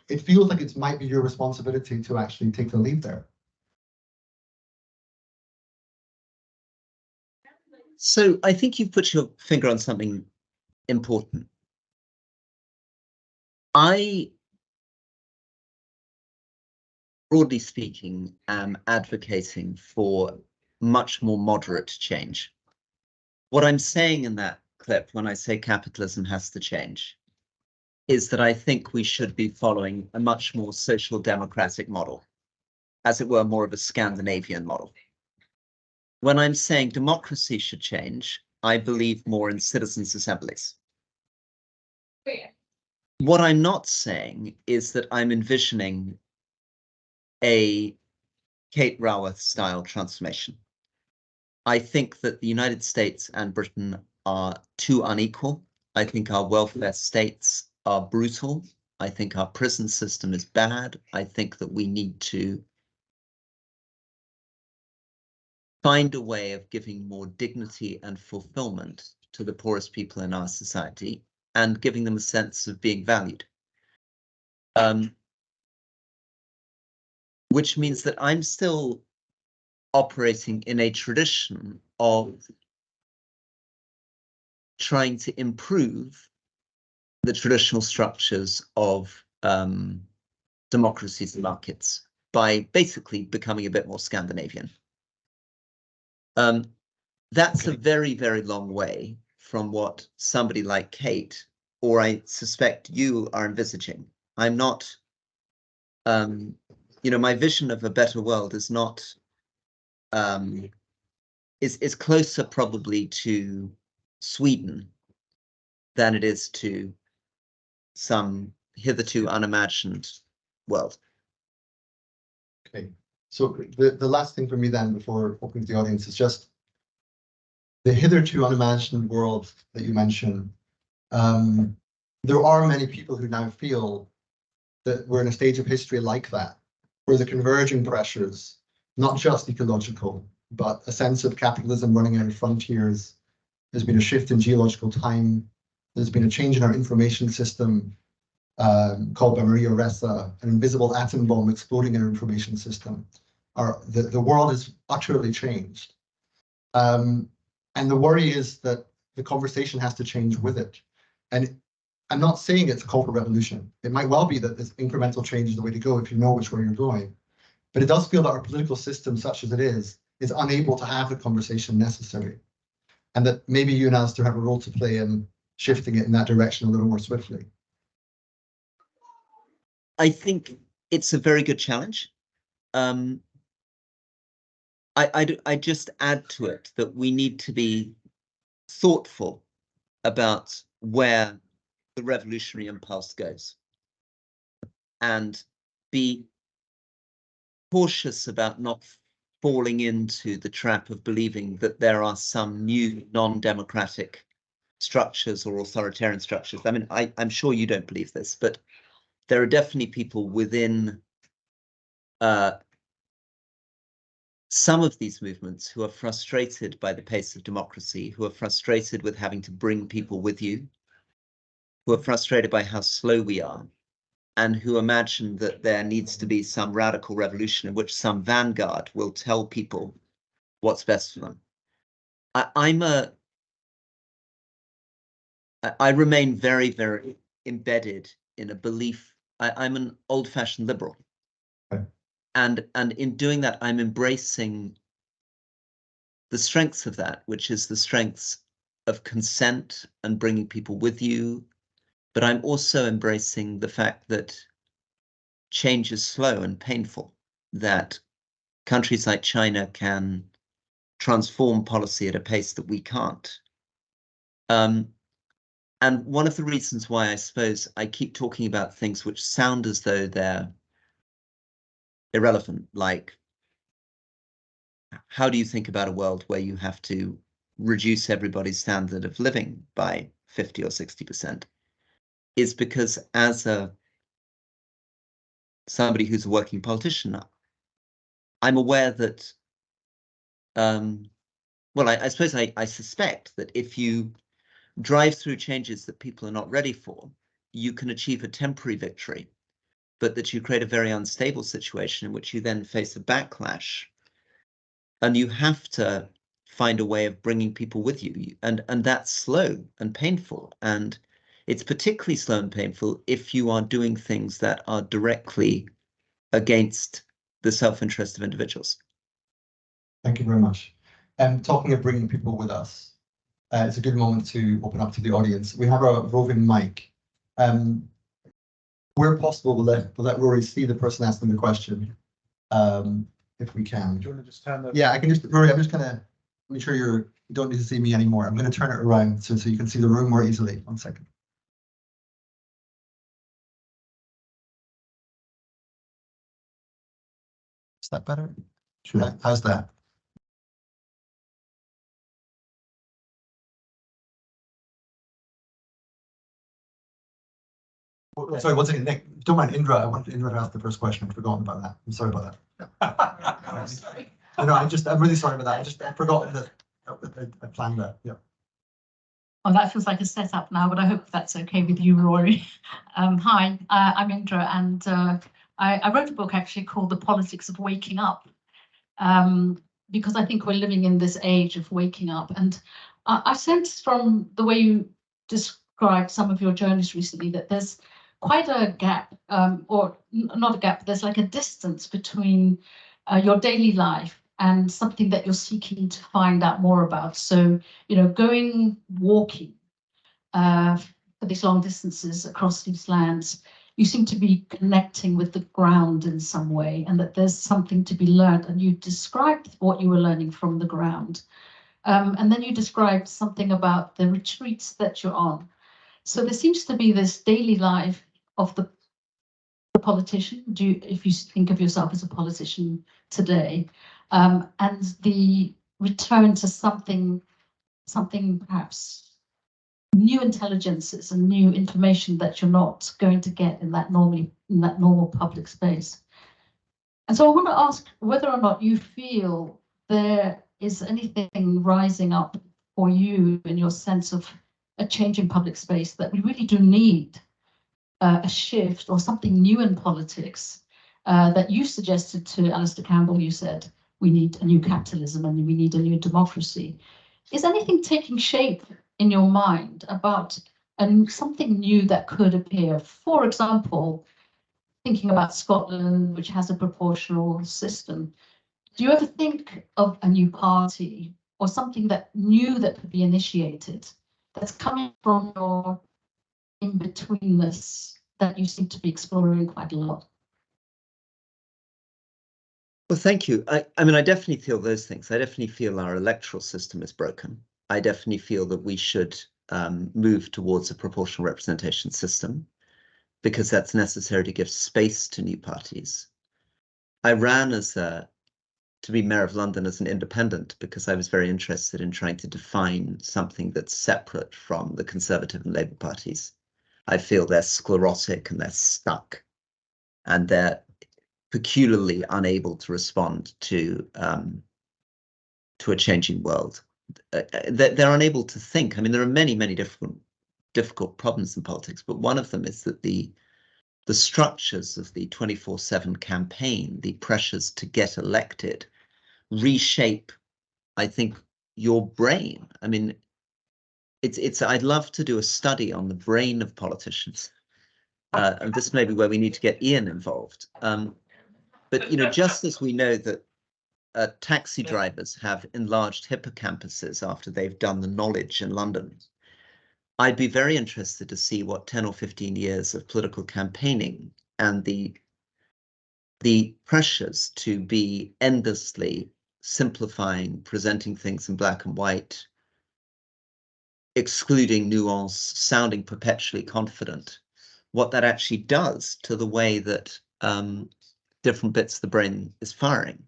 S1: it feels like it might be your responsibility to actually take the lead there.
S2: So I think you've put your finger on something important. I, broadly speaking, am advocating for much more moderate change. What I'm saying in that clip, when I say capitalism has to change, is that I think we should be following a much more social democratic model, as it were, more of a Scandinavian model. When I'm saying democracy should change, I believe more in citizens' assemblies. What I'm not saying is that I'm envisioning a Kate Raworth-style transformation. I think that the United States and Britain are too unequal. I think our welfare states are brutal. I think our prison system is bad. I think that we need to find a way of giving more dignity and fulfillment to the poorest people in our society and giving them a sense of being valued. Which means that I'm still operating in a tradition of trying to improve the traditional structures of democracies and markets by basically becoming a bit more Scandinavian. That's a very, very long way from what somebody like Kate, or I suspect you, are envisaging. I'm not, my vision of a better world is not, is closer probably to Sweden than it is to some hitherto unimagined world.
S1: Okay, so the last thing for me then, before opening to the audience, is just the hitherto unimagined world that you mentioned, there are many people who now feel that we're in a stage of history like that, where the converging pressures, not just ecological, but a sense of capitalism running out of frontiers. There's been a shift in geological time. There's been a change in our information system, called by Maria Ressa, an invisible atom bomb exploding in our information system. The world is utterly changed. And the worry is that the conversation has to change with it. And I'm not saying it's a call for revolution. It might well be that this incremental change is the way to go if you know which way you're going. But it does feel that our political system, such as it is unable to have the conversation necessary. And that maybe you and Alistair have a role to play in shifting it in that direction a little more swiftly.
S2: I think it's a very good challenge. I just add to it that we need to be thoughtful about where the revolutionary impulse goes and be cautious about not falling into the trap of believing that there are some new non-democratic structures or authoritarian structures. I mean, I'm sure you don't believe this, but there are definitely people within some of these movements who are frustrated by the pace of democracy, who are frustrated with having to bring people with you, who are frustrated by how slow we are, and who imagine that there needs to be some radical revolution in which some vanguard will tell people what's best for them. I remain very, very embedded in a belief. I'm an old-fashioned liberal.
S1: Okay.
S2: And in doing that, I'm embracing the strengths of that, which is the strengths of consent and bringing people with you. But I'm also embracing the fact that change is slow and painful, that countries like China can transform policy at a pace that we can't. And one of the reasons why I suppose I keep talking about things which sound as though they're irrelevant, like how do you think about a world where you have to reduce everybody's standard of living by 50 or 60%, is because as somebody who's a working politician, I'm aware that, well, I suppose I suspect that if you drive through changes that people are not ready for, you can achieve a temporary victory, but that you create a very unstable situation in which you then face a backlash. And you have to find a way of bringing people with you. And that's slow and painful. And it's particularly slow and painful if you are doing things that are directly against the self-interest of individuals.
S1: Thank you very much. Talking of bringing people with us, it's a good moment to open up to the audience. We have a roving mic. Where possible, we'll let Rory see the person asking the question, if we can.
S7: Do you want to just turn the...
S1: Yeah, I can just, Rory, I'm just gonna make sure you don't need to see me anymore. I'm gonna turn it around so you can see the room more easily. 1 second. Is that better? Sure. How's that? Sorry, one second, Nick. Don't mind Indra. I wanted Indra to ask the first question. I'd forgotten about that. I'm sorry about that.
S7: Sorry.
S1: No, I'm really sorry about that. I've forgotten that I planned that. Yeah.
S8: Oh, that feels like a setup now, but I hope that's okay with you, Rory. Hi, I'm Indra, and I wrote a book actually called The Politics of Waking Up, because I think we're living in this age of waking up. And I sense from the way you described some of your journeys recently that there's quite a gap, or not a gap, there's like a distance between your daily life and something that you're seeking to find out more about. So, going walking for these long distances across these lands, you seem to be connecting with the ground in some way, and that there's something to be learned. And you described what you were learning from the ground. And then you described something about the retreats that you're on. So there seems to be this daily life of the politician, if you think of yourself as a politician today, and the return to something something perhaps new intelligences and new information that you're not going to get in that normal public space. And so I want to ask whether or not you feel there is anything rising up for you in your sense of a change in public space, that we really do need a shift or something new in politics, that you suggested to Alistair Campbell. You said we need a new capitalism and we need a new democracy. Is anything taking shape in your mind about something new that could appear? For example, thinking about Scotland, which has a proportional system, do you ever think of a new party or something that new that could be initiated that's coming from your in-betweenness that you seem to be exploring quite a lot?
S2: Well, thank you. I mean, I definitely feel those things. I definitely feel our electoral system is broken. I definitely feel that we should move towards a proportional representation system, because that's necessary to give space to new parties. I ran to be Mayor of London as an independent because I was very interested in trying to define something that's separate from the Conservative and Labour parties. I feel they're sclerotic and they're stuck, and they're peculiarly unable to respond to a changing world. They're unable to think. I mean, there are many, many difficult problems in politics, but one of them is that the structures of the 24/7 campaign, the pressures to get elected, reshape, I think, your brain. I mean, I'd love to do a study on the brain of politicians. And this may be where we need to get Ian involved. But, you know, just as we know that taxi drivers have enlarged hippocampuses after they've done the knowledge in London, I'd be very interested to see what 10 or 15 years of political campaigning and the pressures to be endlessly simplifying, presenting things in black and white, excluding nuance, sounding perpetually confident, what that actually does to the way that different bits of the brain is firing,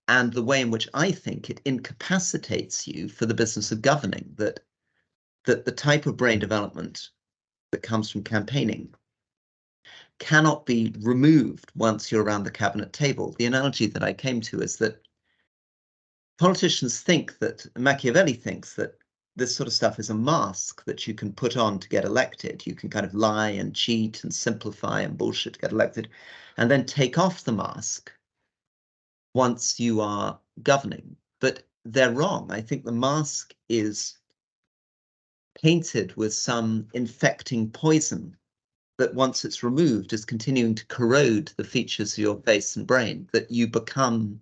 S2: and the way in which I think it incapacitates you for the business of governing, that the type of brain development that comes from campaigning cannot be removed once you're around the cabinet table. The analogy that I came to is that politicians think that, Machiavelli thinks that this sort of stuff is a mask that you can put on to get elected. You can kind of lie and cheat and simplify and bullshit to get elected, and then take off the mask once you are governing. But they're wrong. I think the mask is painted with some infecting poison that once it's removed is continuing to corrode the features of your face and brain, that you become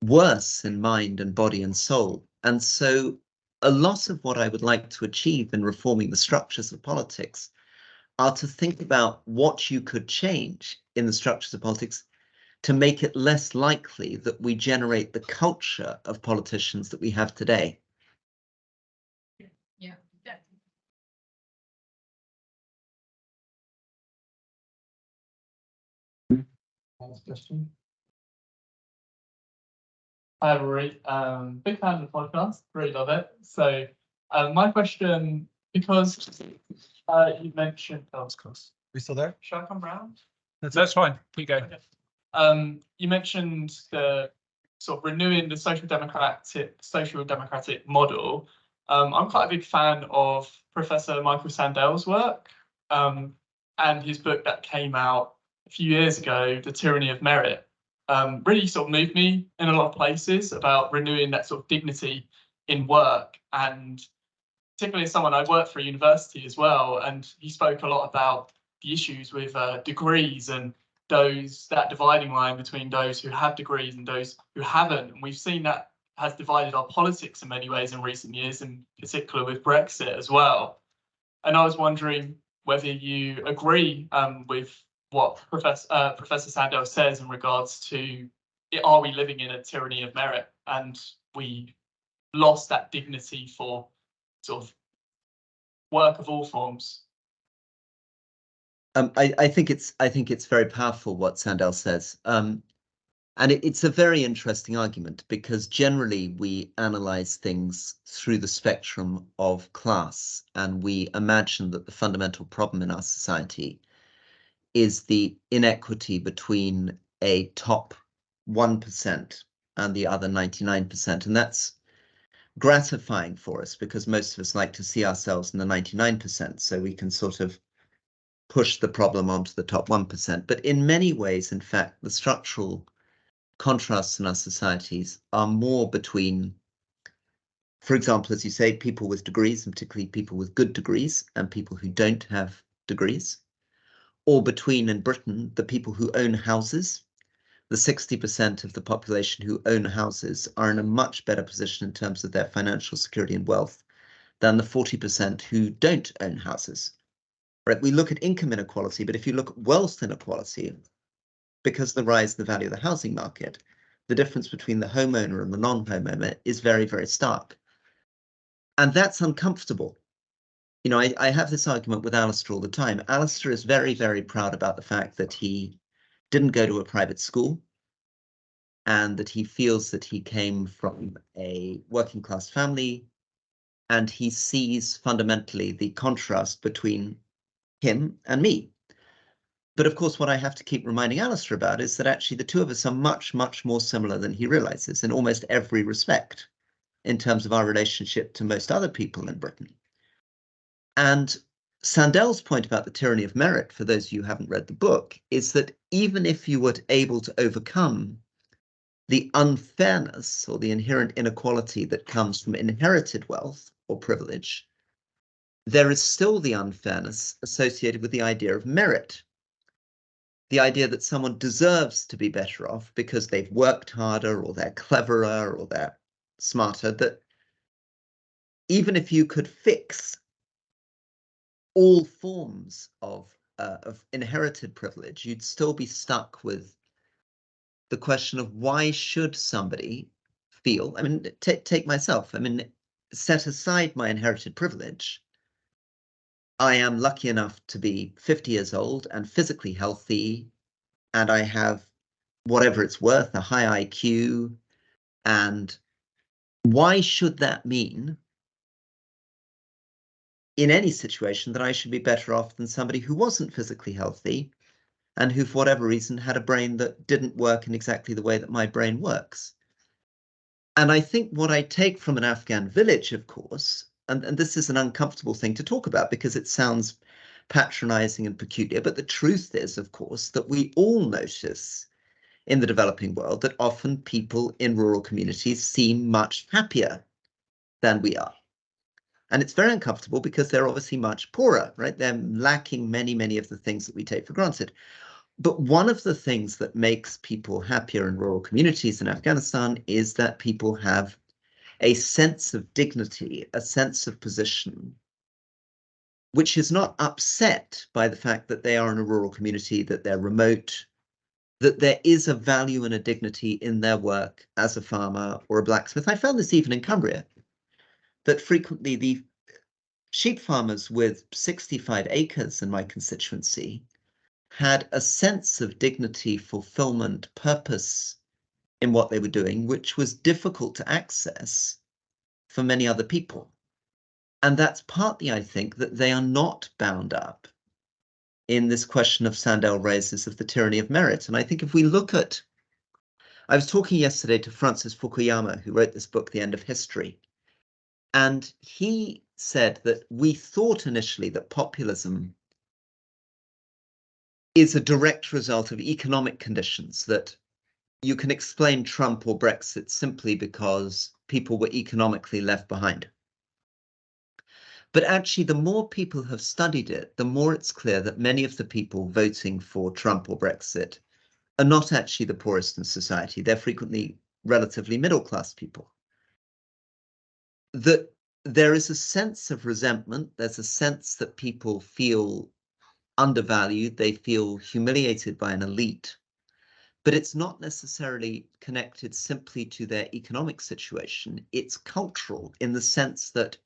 S2: worse in mind and body and soul. And so a lot of what I would like to achieve in reforming the structures of politics are to think about what you could change in the structures of politics to make it less likely that we generate the culture of politicians that we have today.
S8: Yeah.
S7: Last question. Hi, Rory. Big fan of the podcast. Really love it. So, my question, because you mentioned, oh, it's close.
S1: We still there?
S7: Shall I come round?
S9: That's fine. Keep going.
S7: Okay. You mentioned the sort of renewing the social democratic model. I'm quite a big fan of Professor Michael Sandel's work, and his book that came out a few years ago, The Tyranny of Merit. Really sort of moved me in a lot of places about renewing that sort of dignity in work, and particularly as someone, I worked for a university as well, and he spoke a lot about the issues with degrees and that dividing line between those who have degrees and those who haven't. And we've seen that has divided our politics in many ways in recent years, in particular with Brexit as well. And I was wondering whether you agree with what Professor Sandel says in regards to, are we living in a tyranny of merit, and we lost that dignity for sort of work of all forms?
S2: I think it's very powerful what Sandel says. And it's a very interesting argument because generally we analyze things through the spectrum of class, and we imagine that the fundamental problem in our society is the inequity between a top 1% and the other 99%. And that's gratifying for us because most of us like to see ourselves in the 99%, so we can sort of push the problem onto the top 1%. But in many ways, in fact, the structural contrasts in our societies are more between, for example, as you say, people with degrees, and particularly people with good degrees, and people who don't have degrees, or between, in Britain, the people who own houses. The 60% of the population who own houses are in a much better position in terms of their financial security and wealth than the 40% who don't own houses. Right? We look at income inequality, but if you look at wealth inequality, because of the rise in the value of the housing market, the difference between the homeowner and the non-homeowner is very, very stark. And that's uncomfortable. You know, I have this argument with Alistair all the time. Alistair is very, very proud about the fact that he didn't go to a private school and that he feels that he came from a working class family, and he sees fundamentally the contrast between him and me. But of course, what I have to keep reminding Alistair about is that actually the two of us are much, much more similar than he realizes in almost every respect in terms of our relationship to most other people in Britain. And Sandel's point about the tyranny of merit, for those of you who haven't read the book, is that even if you were able to overcome the unfairness or the inherent inequality that comes from inherited wealth or privilege, there is still the unfairness associated with the idea of merit. The idea that someone deserves to be better off because they've worked harder or they're cleverer or they're smarter, that even if you could fix all forms of inherited privilege, you'd still be stuck with the question of why should somebody feel, I mean, take myself, I mean, set aside my inherited privilege, I am lucky enough to be 50 years old and physically healthy, and I have, whatever it's worth, a high IQ. And why should that mean in any situation that I should be better off than somebody who wasn't physically healthy and who, for whatever reason, had a brain that didn't work in exactly the way that my brain works? And I think what I take from an Afghan village, of course, and this is an uncomfortable thing to talk about because it sounds patronizing and peculiar, but the truth is, of course, that we all notice in the developing world that often people in rural communities seem much happier than we are. And it's very uncomfortable because they're obviously much poorer, right? They're lacking many, many of the things that we take for granted. But one of the things that makes people happier in rural communities in Afghanistan is that people have a sense of dignity, a sense of position, which is not upset by the fact that they are in a rural community, that they're remote, that there is a value and a dignity in their work as a farmer or a blacksmith. I found this even in Cumbria, that frequently the sheep farmers with 65 acres in my constituency had a sense of dignity, fulfillment, purpose in what they were doing, which was difficult to access for many other people. And that's partly, I think, that they are not bound up in this question of Sandel raises of the tyranny of merit. And I think if we look at, I was talking yesterday to Francis Fukuyama, who wrote this book, The End of History, and he said that we thought initially that populism is a direct result of economic conditions, that you can explain Trump or Brexit simply because people were economically left behind. But actually, the more people have studied it, the more it's clear that many of the people voting for Trump or Brexit are not actually the poorest in society. They're frequently relatively middle-class people. That there is a sense of resentment. There's a sense that people feel undervalued. They feel humiliated by an elite. But it's not necessarily connected simply to their economic situation. It's cultural in the sense that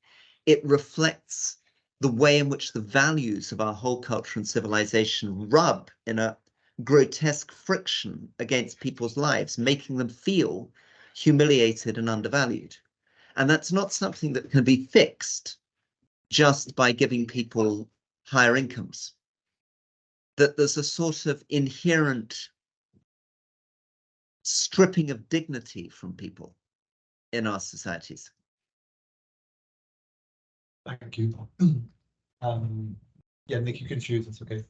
S2: it reflects the way in which the values of our whole culture and civilization rub in a grotesque friction against people's lives, making them feel humiliated and undervalued. And that's not something that can be fixed just by giving people higher incomes. That there's a sort of inherent stripping of dignity from people in our societies.
S1: Thank you. Yeah, Nick, you can choose, it's okay.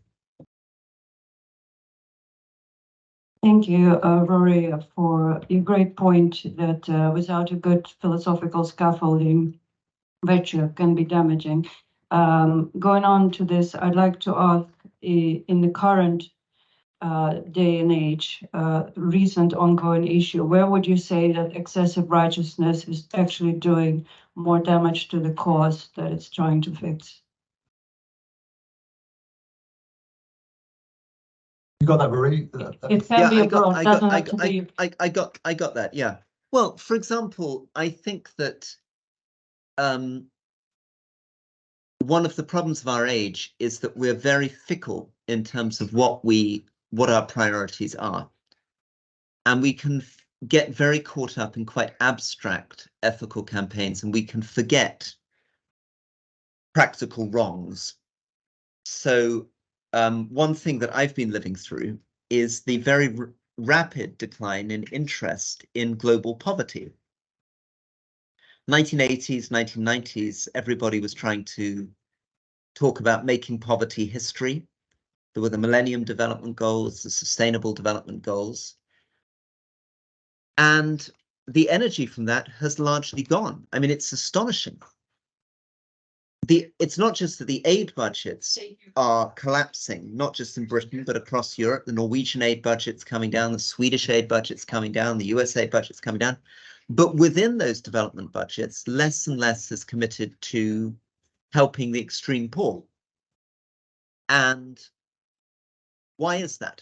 S10: Thank you, Rory, for your great point that without a good philosophical scaffolding, rhetoric can be damaging. Going on to this, I'd like to ask, in the current day and age, recent ongoing issue, where would you say that excessive righteousness is actually doing more damage to the cause that it's trying to fix?
S1: You got that, Rory?
S10: It can be abroad, doesn't have to be.
S2: I got that, yeah. Well, for example, I think that one of the problems of our age is that we're very fickle in terms of what our priorities are. And we can get very caught up in quite abstract ethical campaigns, and we can forget practical wrongs. So one thing that I've been living through is the very rapid decline in interest in global poverty. 1980s, 1990s, everybody was trying to talk about making poverty history. There were the Millennium Development Goals, the Sustainable Development Goals. And the energy from that has largely gone. I mean, it's astonishing. It's not just that the aid budgets are collapsing, not just in Britain, but across Europe. The Norwegian aid budget's coming down, the Swedish aid budget's coming down, the US aid budget's coming down. But within those development budgets, less and less is committed to helping the extreme poor. And why is that?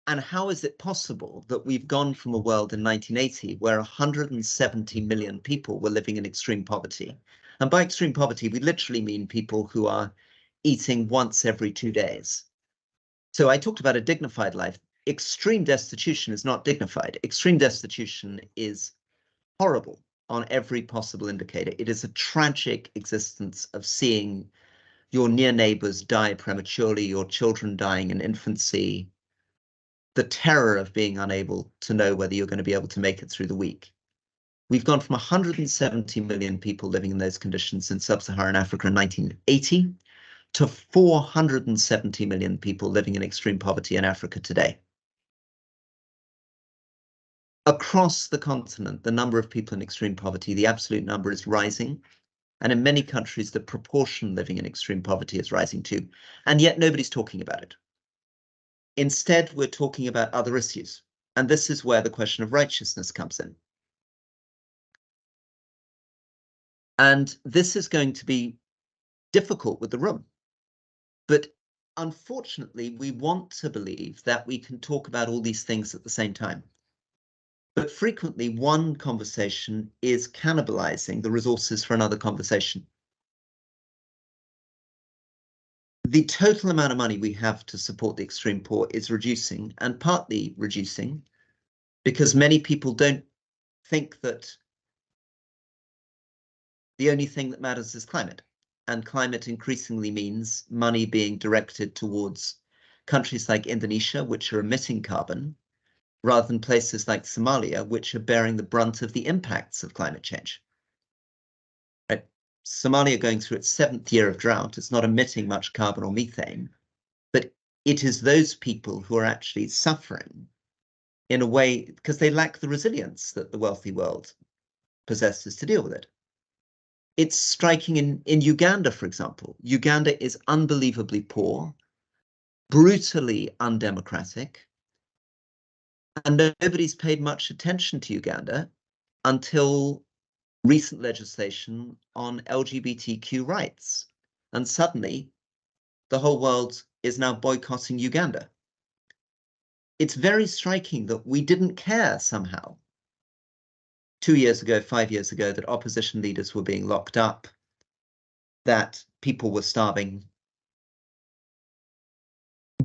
S2: And how is it possible that we've gone from a world in 1980 where 170 million people were living in extreme poverty? And by extreme poverty, we literally mean people who are eating once every 2 days. So I talked about a dignified life. Extreme destitution is not dignified. Extreme destitution is horrible on every possible indicator. It is a tragic existence of seeing your near neighbors die prematurely, your children dying in infancy, the terror of being unable to know whether you're going to be able to make it through the week. We've gone from 170 million people living in those conditions in sub-Saharan Africa in 1980 to 470 million people living in extreme poverty in Africa today. Across the continent, the number of people in extreme poverty, the absolute number is rising. And in many countries, the proportion living in extreme poverty is rising too. And yet nobody's talking about it. Instead, we're talking about other issues. And this is where the question of righteousness comes in. And this is going to be difficult with the room. But unfortunately, we want to believe that we can talk about all these things at the same time. But frequently, one conversation is cannibalizing the resources for another conversation. The total amount of money we have to support the extreme poor is reducing, and partly reducing because many people don't think that the only thing that matters is climate. And climate increasingly means money being directed towards countries like Indonesia, which are emitting carbon, rather than places like Somalia, which are bearing the brunt of the impacts of climate change. Right? Somalia going through its 7th year of drought, it's not emitting much carbon or methane, but it is those people who are actually suffering in a way because they lack the resilience that the wealthy world possesses to deal with it. It's striking in Uganda, for example. Uganda is unbelievably poor, brutally undemocratic, and nobody's paid much attention to Uganda until recent legislation on LGBTQ rights. And suddenly, the whole world is now boycotting Uganda. It's very striking that we didn't care somehow 2 years ago, 5 years ago, that opposition leaders were being locked up, that people were starving.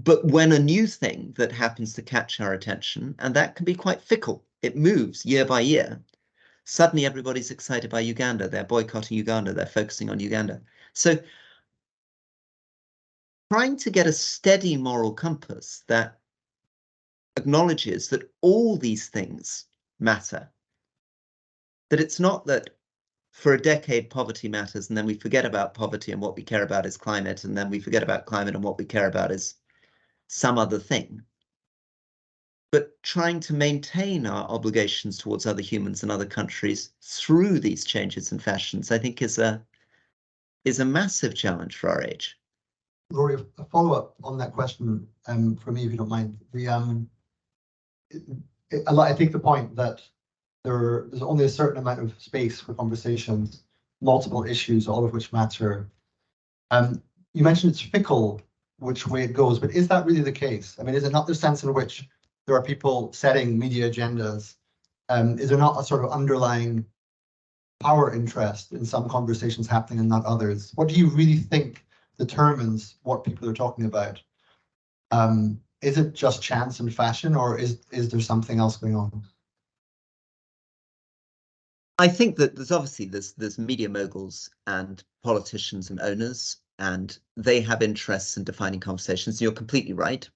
S2: But when a new thing that happens to catch our attention, and that can be quite fickle, it moves year by year, suddenly everybody's excited by Uganda, they're boycotting Uganda, they're focusing on Uganda. So trying to get a steady moral compass that acknowledges that all these things matter, that it's not that for a decade poverty matters and then we forget about poverty and what we care about is climate, and then we forget about climate and what we care about is some other thing. But trying to maintain our obligations towards other humans and other countries through these changes and fashions, I think is a massive challenge for our age.
S1: Rory, a follow-up on that question for me, if you don't mind. I take the point that there's only a certain amount of space for conversations, multiple issues, all of which matter. You mentioned it's fickle which way it goes, but is that really the case? I mean, is it not the sense in which there are people setting media agendas? Is there not a sort of underlying power interest in some conversations happening and not others? What do you really think determines what people are talking about? Is it just chance and fashion, or is there something else going on?
S2: I think that there's obviously there's media moguls and politicians and owners, and they have interests in defining conversations. And you're completely right.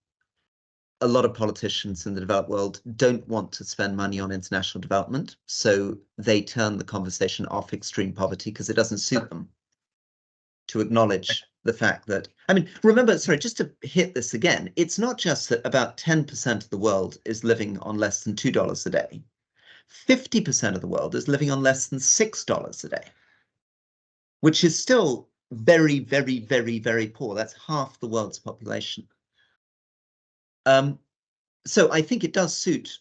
S2: A lot of politicians in the developed world don't want to spend money on international development, so they turn the conversation off extreme poverty because it doesn't suit them to acknowledge the fact that, I mean, remember, sorry, just to hit this again, it's not just that about 10% of the world is living on less than $2 a day. 50% of the world is living on less than $6 a day, which is still very, very, very, very poor. That's half the world's population. So I think it does suit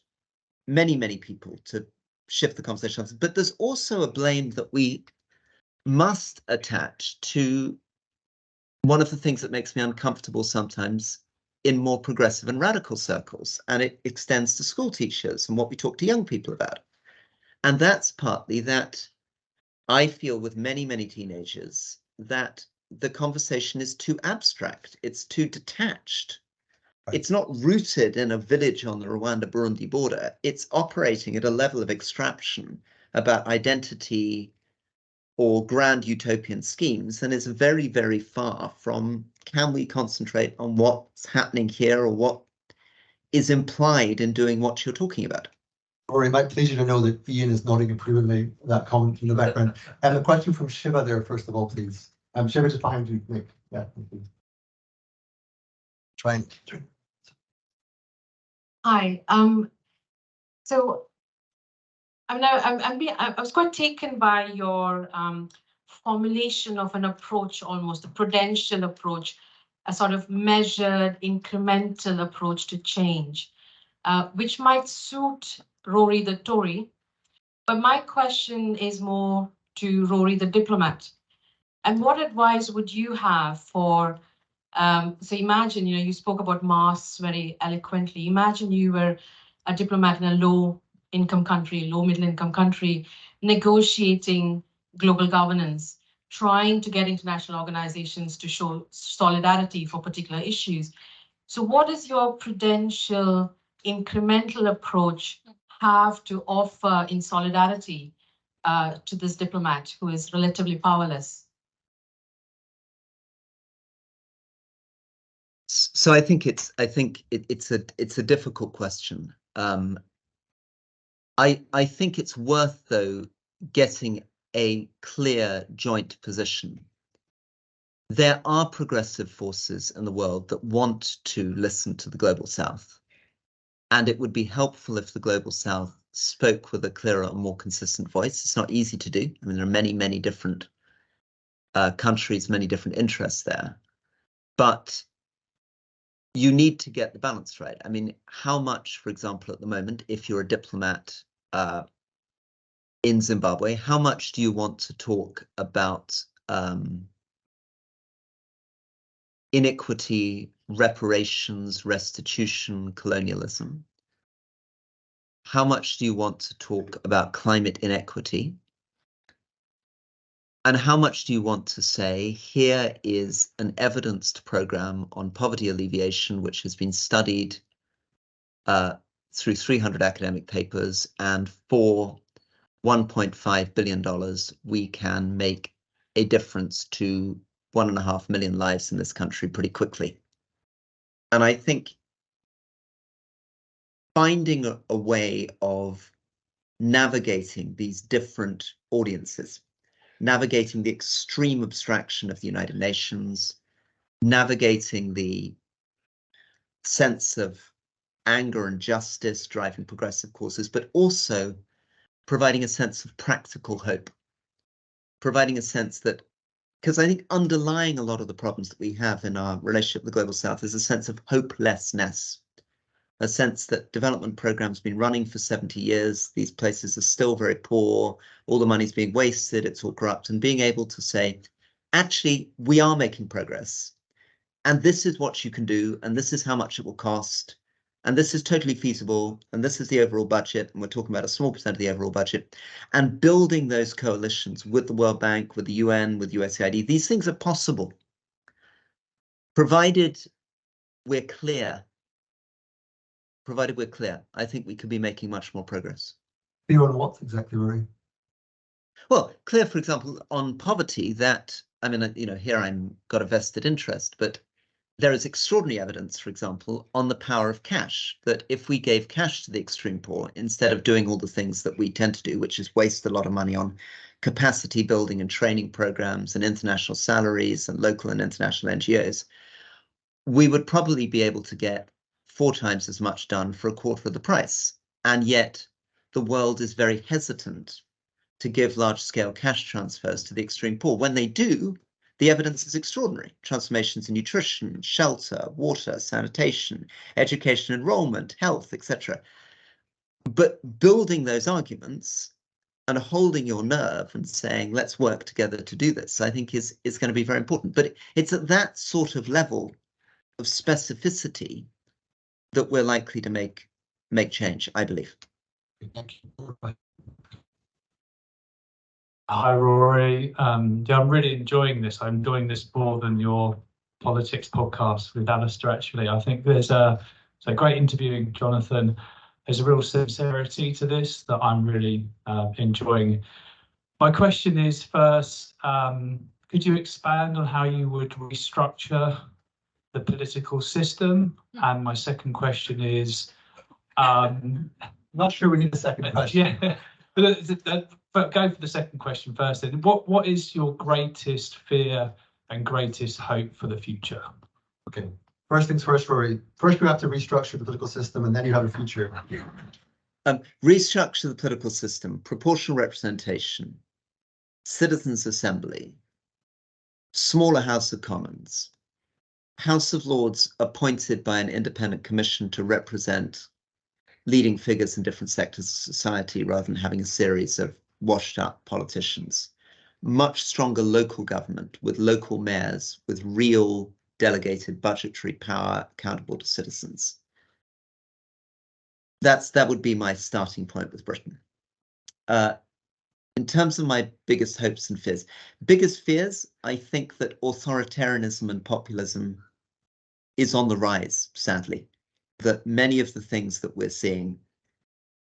S2: many, many people to shift the conversation. But there's also a blame that we must attach to one of the things that makes me uncomfortable sometimes in more progressive and radical circles, and it extends to school teachers and what we talk to young people about. And that's partly that I feel with many, many teenagers that the conversation is too abstract, it's too detached. Right. It's not rooted in a village on the Rwanda-Burundi border. It's operating at a level of abstraction about identity or grand utopian schemes, and is very, very far from, can we concentrate on what's happening here or what is implied in doing what you're talking about?
S1: Rory, it might please you to know that Ian is nodding approvingly that comment in the background. And a question from Shiva there, first of all, please. Shiva, just behind you, Nick. Yeah, thank you. Try and...
S8: Hi. So I was quite taken by your formulation of an approach, almost a prudential approach, a sort of measured, incremental approach to change, which might suit Rory the Tory. But my question is more to Rory the diplomat. And what advice would you have for, so imagine, you spoke about masks very eloquently. Imagine you were a diplomat in a low-income country, low-middle-income country, negotiating global governance, trying to get international organizations to show solidarity for particular issues. So what is your prudential, incremental approach have to offer in solidarity to this diplomat who is relatively powerless?
S2: So I think it's a difficult question. I think it's worth, though, getting a clear joint position. There are progressive forces in the world that want to listen to the Global South, and it would be helpful if the Global South spoke with a clearer and more consistent voice. It's not easy to do. I mean, there are many, many different countries, many different interests there, but you need to get the balance right. I mean, how much, for example, at the moment, if you're a diplomat in Zimbabwe, how much do you want to talk about inequity, reparations, restitution, colonialism? How much do you want to talk about climate inequity? And how much do you want to say? Here is an evidenced program on poverty alleviation, which has been studied through 300 academic papers, and for $1.5 billion, we can make a difference to 1.5 million lives in this country pretty quickly. And I think finding a way of navigating these different audiences, navigating the extreme abstraction of the United Nations, navigating the sense of anger and justice driving progressive causes, but also providing a sense of practical hope, providing a sense that, because I think underlying a lot of the problems that we have in our relationship with the Global South is a sense of hopelessness, a sense that development programs have been running for 70 years, these places are still very poor, all the money's being wasted, it's all corrupt, and being able to say, actually, we are making progress, and this is what you can do, and this is how much it will cost, and this is totally feasible, and this is the overall budget, and we're talking about a small percent of the overall budget, and building those coalitions with the World Bank, with the UN, with USAID, these things are possible, provided we're clear. I think we could be making much more progress.
S1: Clear on what exactly, Rory?
S2: Well, clear, for example, on poverty, that, I mean, you know, here I'm got a vested interest, but there is extraordinary evidence, for example, on the power of cash, that if we gave cash to the extreme poor, instead of doing all the things that we tend to do, which is waste a lot of money on capacity building and training programs and international salaries and local and international NGOs, we would probably be able to get 4 times as much done for a quarter of the price. And yet the world is very hesitant to give large-scale cash transfers to the extreme poor. When they do, the evidence is extraordinary. Transformations in nutrition, shelter, water, sanitation, education enrollment, health, etc. But building those arguments and holding your nerve and saying, let's work together to do this, I think is going to be very important. But it's at that sort of level of specificity that we're likely to make change, I believe.
S1: Thank you.
S9: Hi, Rory. Yeah, I'm really enjoying this. I'm enjoying this more than your politics podcast with Alistair, actually. I think there's a great interviewing Jonathan. There's a real sincerity to this that I'm really enjoying. My question is, first, could you expand on how you would restructure the political system? And my second question is,
S1: not sure we need a second question.
S9: Yeah, but go for the second question first. Then, what is your greatest fear and greatest hope for the future?
S1: Okay, first things first, Rory. First, we have to restructure the political system, and then you have a future.
S2: Restructure the political system, proportional representation, citizens' assembly, smaller House of Commons, House of Lords appointed by an independent commission to represent leading figures in different sectors of society rather than having a series of washed up politicians. Much stronger local government with local mayors with real delegated budgetary power accountable to citizens. That would be my starting point with Britain. In terms of my biggest hopes and fears, I think that authoritarianism and populism is on the rise, sadly. That many of the things that we're seeing,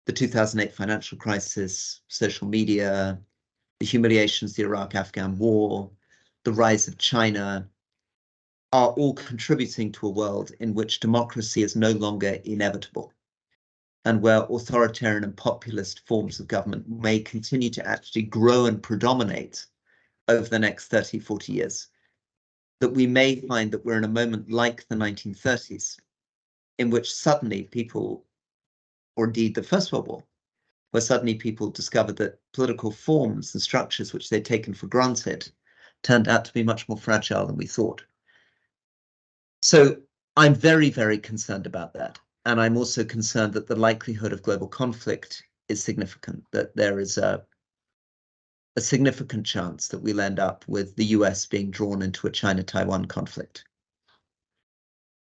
S2: the 2008 financial crisis, social media, the humiliations, the Iraq-Afghan war, the rise of China, are all contributing to a world in which democracy is no longer inevitable, and where authoritarian and populist forms of government may continue to actually grow and predominate over the next 30, 40 years. That we may find that we're in a moment like the 1930s, in which suddenly people, or indeed the First World War, where suddenly people discovered that political forms and structures which they'd taken for granted turned out to be much more fragile than we thought. So I'm very, very concerned about that. And I'm also concerned that the likelihood of global conflict is significant, that there is a significant chance that we'll end up with the US being drawn into a China-Taiwan conflict.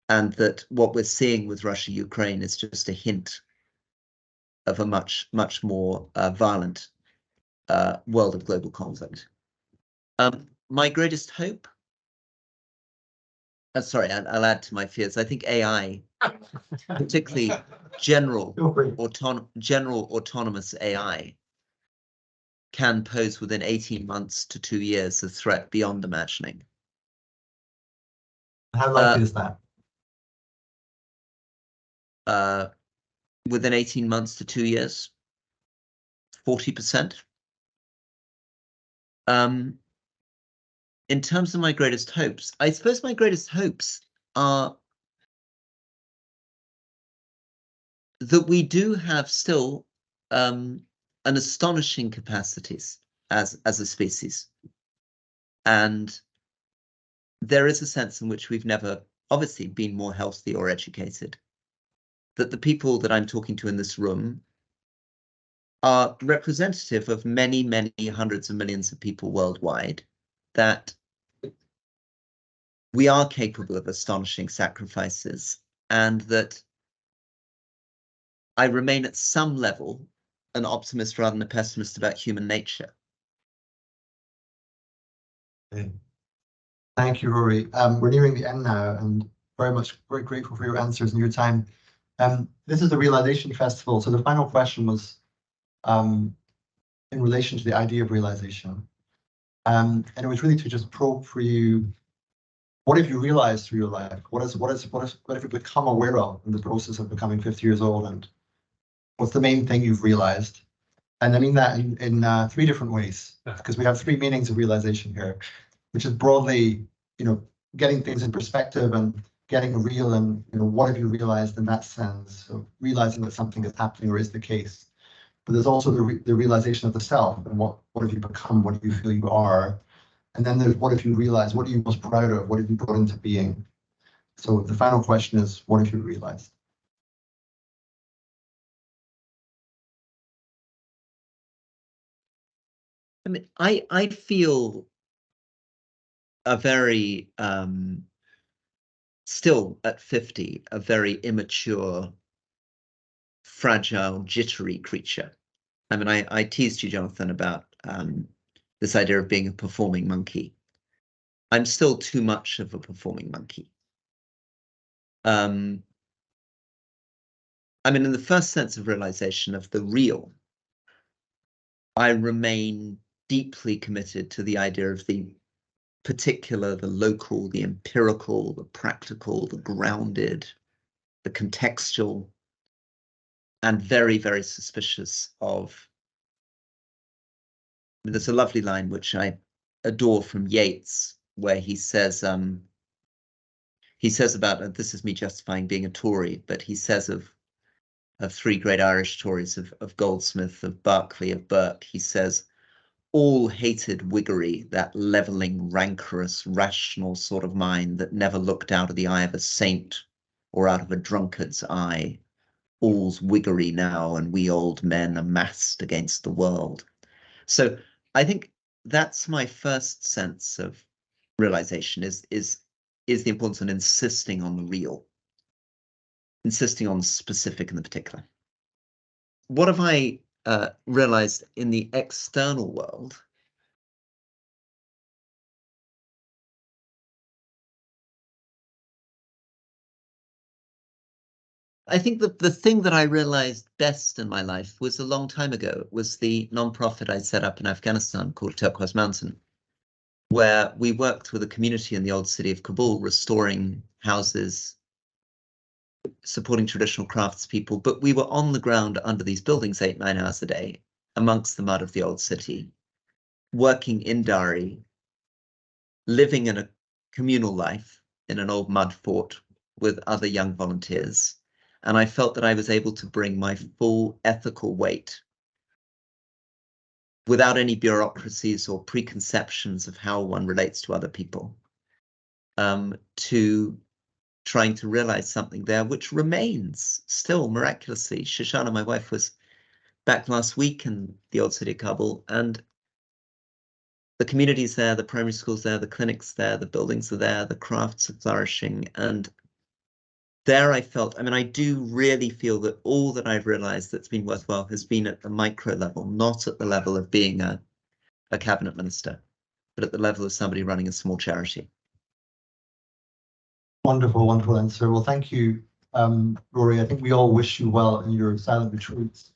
S2: And that what we're seeing with Russia-Ukraine is just a hint of a much, much more violent world of global conflict. My greatest hope. Sorry, I'll add to my fears. I think AI, particularly general autonomous AI, can pose within 18 months to 2 years a threat beyond imagining.
S1: How likely is that?
S2: Within 18 months to 2 years, 40%. In terms of my greatest hopes, I suppose my greatest hopes are that we do have still an astonishing capacities as a species. And there is a sense in which we've never obviously been more healthy or educated. That the people that I'm talking to in this room are representative of many, many hundreds of millions of people worldwide, that we are capable of astonishing sacrifices, and that I remain at some level an optimist rather than a pessimist about human nature.
S1: Okay. Thank you, Rory. We're nearing the end now, and very grateful for your answers and your time. This is the Realisation Festival, so the final question was in relation to the idea of realization. And it was really to just probe for you, what have you realized through your life? What have you become aware of in the process of becoming 50 years old, and what's the main thing you've realized? And I mean that in 3 different ways, because we have 3 meanings of realization here, which is broadly, getting things in perspective and getting real, and what have you realized in that sense of realizing that something is happening or is the case. But there's also the realization of the self, and what have you become, what do you feel you are, and then there's what have you realized, what are you most proud of, what have you brought into being. So the final question is, what have you realized?
S2: I mean, I feel a very still at 50, a very immature, fragile, jittery creature. I mean, I teased you, Jonathan, about this idea of being a performing monkey. I'm still too much of a performing monkey. I mean, in the first sense of realization of the real, I remain deeply committed to the idea of the particular, the local, the empirical, the practical, the grounded, the contextual, and very, very suspicious of. There's a lovely line which I adore from Yeats, where he says about, this is me justifying being a Tory, but he says of 3 great Irish Tories, of Goldsmith, of Berkeley, of Burke, he says, all hated Whiggery, that levelling, rancorous, rational sort of mind that never looked out of the eye of a saint or out of a drunkard's eye. All's Whiggery now, and we old men amassed against the world. So I think that's my first sense of realization, is the importance of insisting on the real, insisting on the specific and the particular. What have I realized in the external world? I think that the thing that I realized best in my life was a long time ago. It was the nonprofit I set up in Afghanistan called Turquoise Mountain, where we worked with a community in the old city of Kabul, restoring houses, supporting traditional craftspeople, but we were on the ground under these buildings 8-9 hours a day, amongst the mud of the old city, working in Dari, living in a communal life in an old mud fort with other young volunteers. And I felt that I was able to bring my full ethical weight without any bureaucracies or preconceptions of how one relates to other people, to trying to realize something there, which remains still miraculously. Shoshana, my wife, was back last week in the old city of Kabul, and the community's there, the primary schools there, the clinics there, the buildings are there, the crafts are flourishing. And there I felt, I mean, I do really feel that all that I've realized that's been worthwhile has been at the micro level, not at the level of being a cabinet minister. but at the level of somebody running a small charity.
S1: Wonderful, wonderful answer. Well, thank you, Rory. I think we all wish you well in your silent retreats.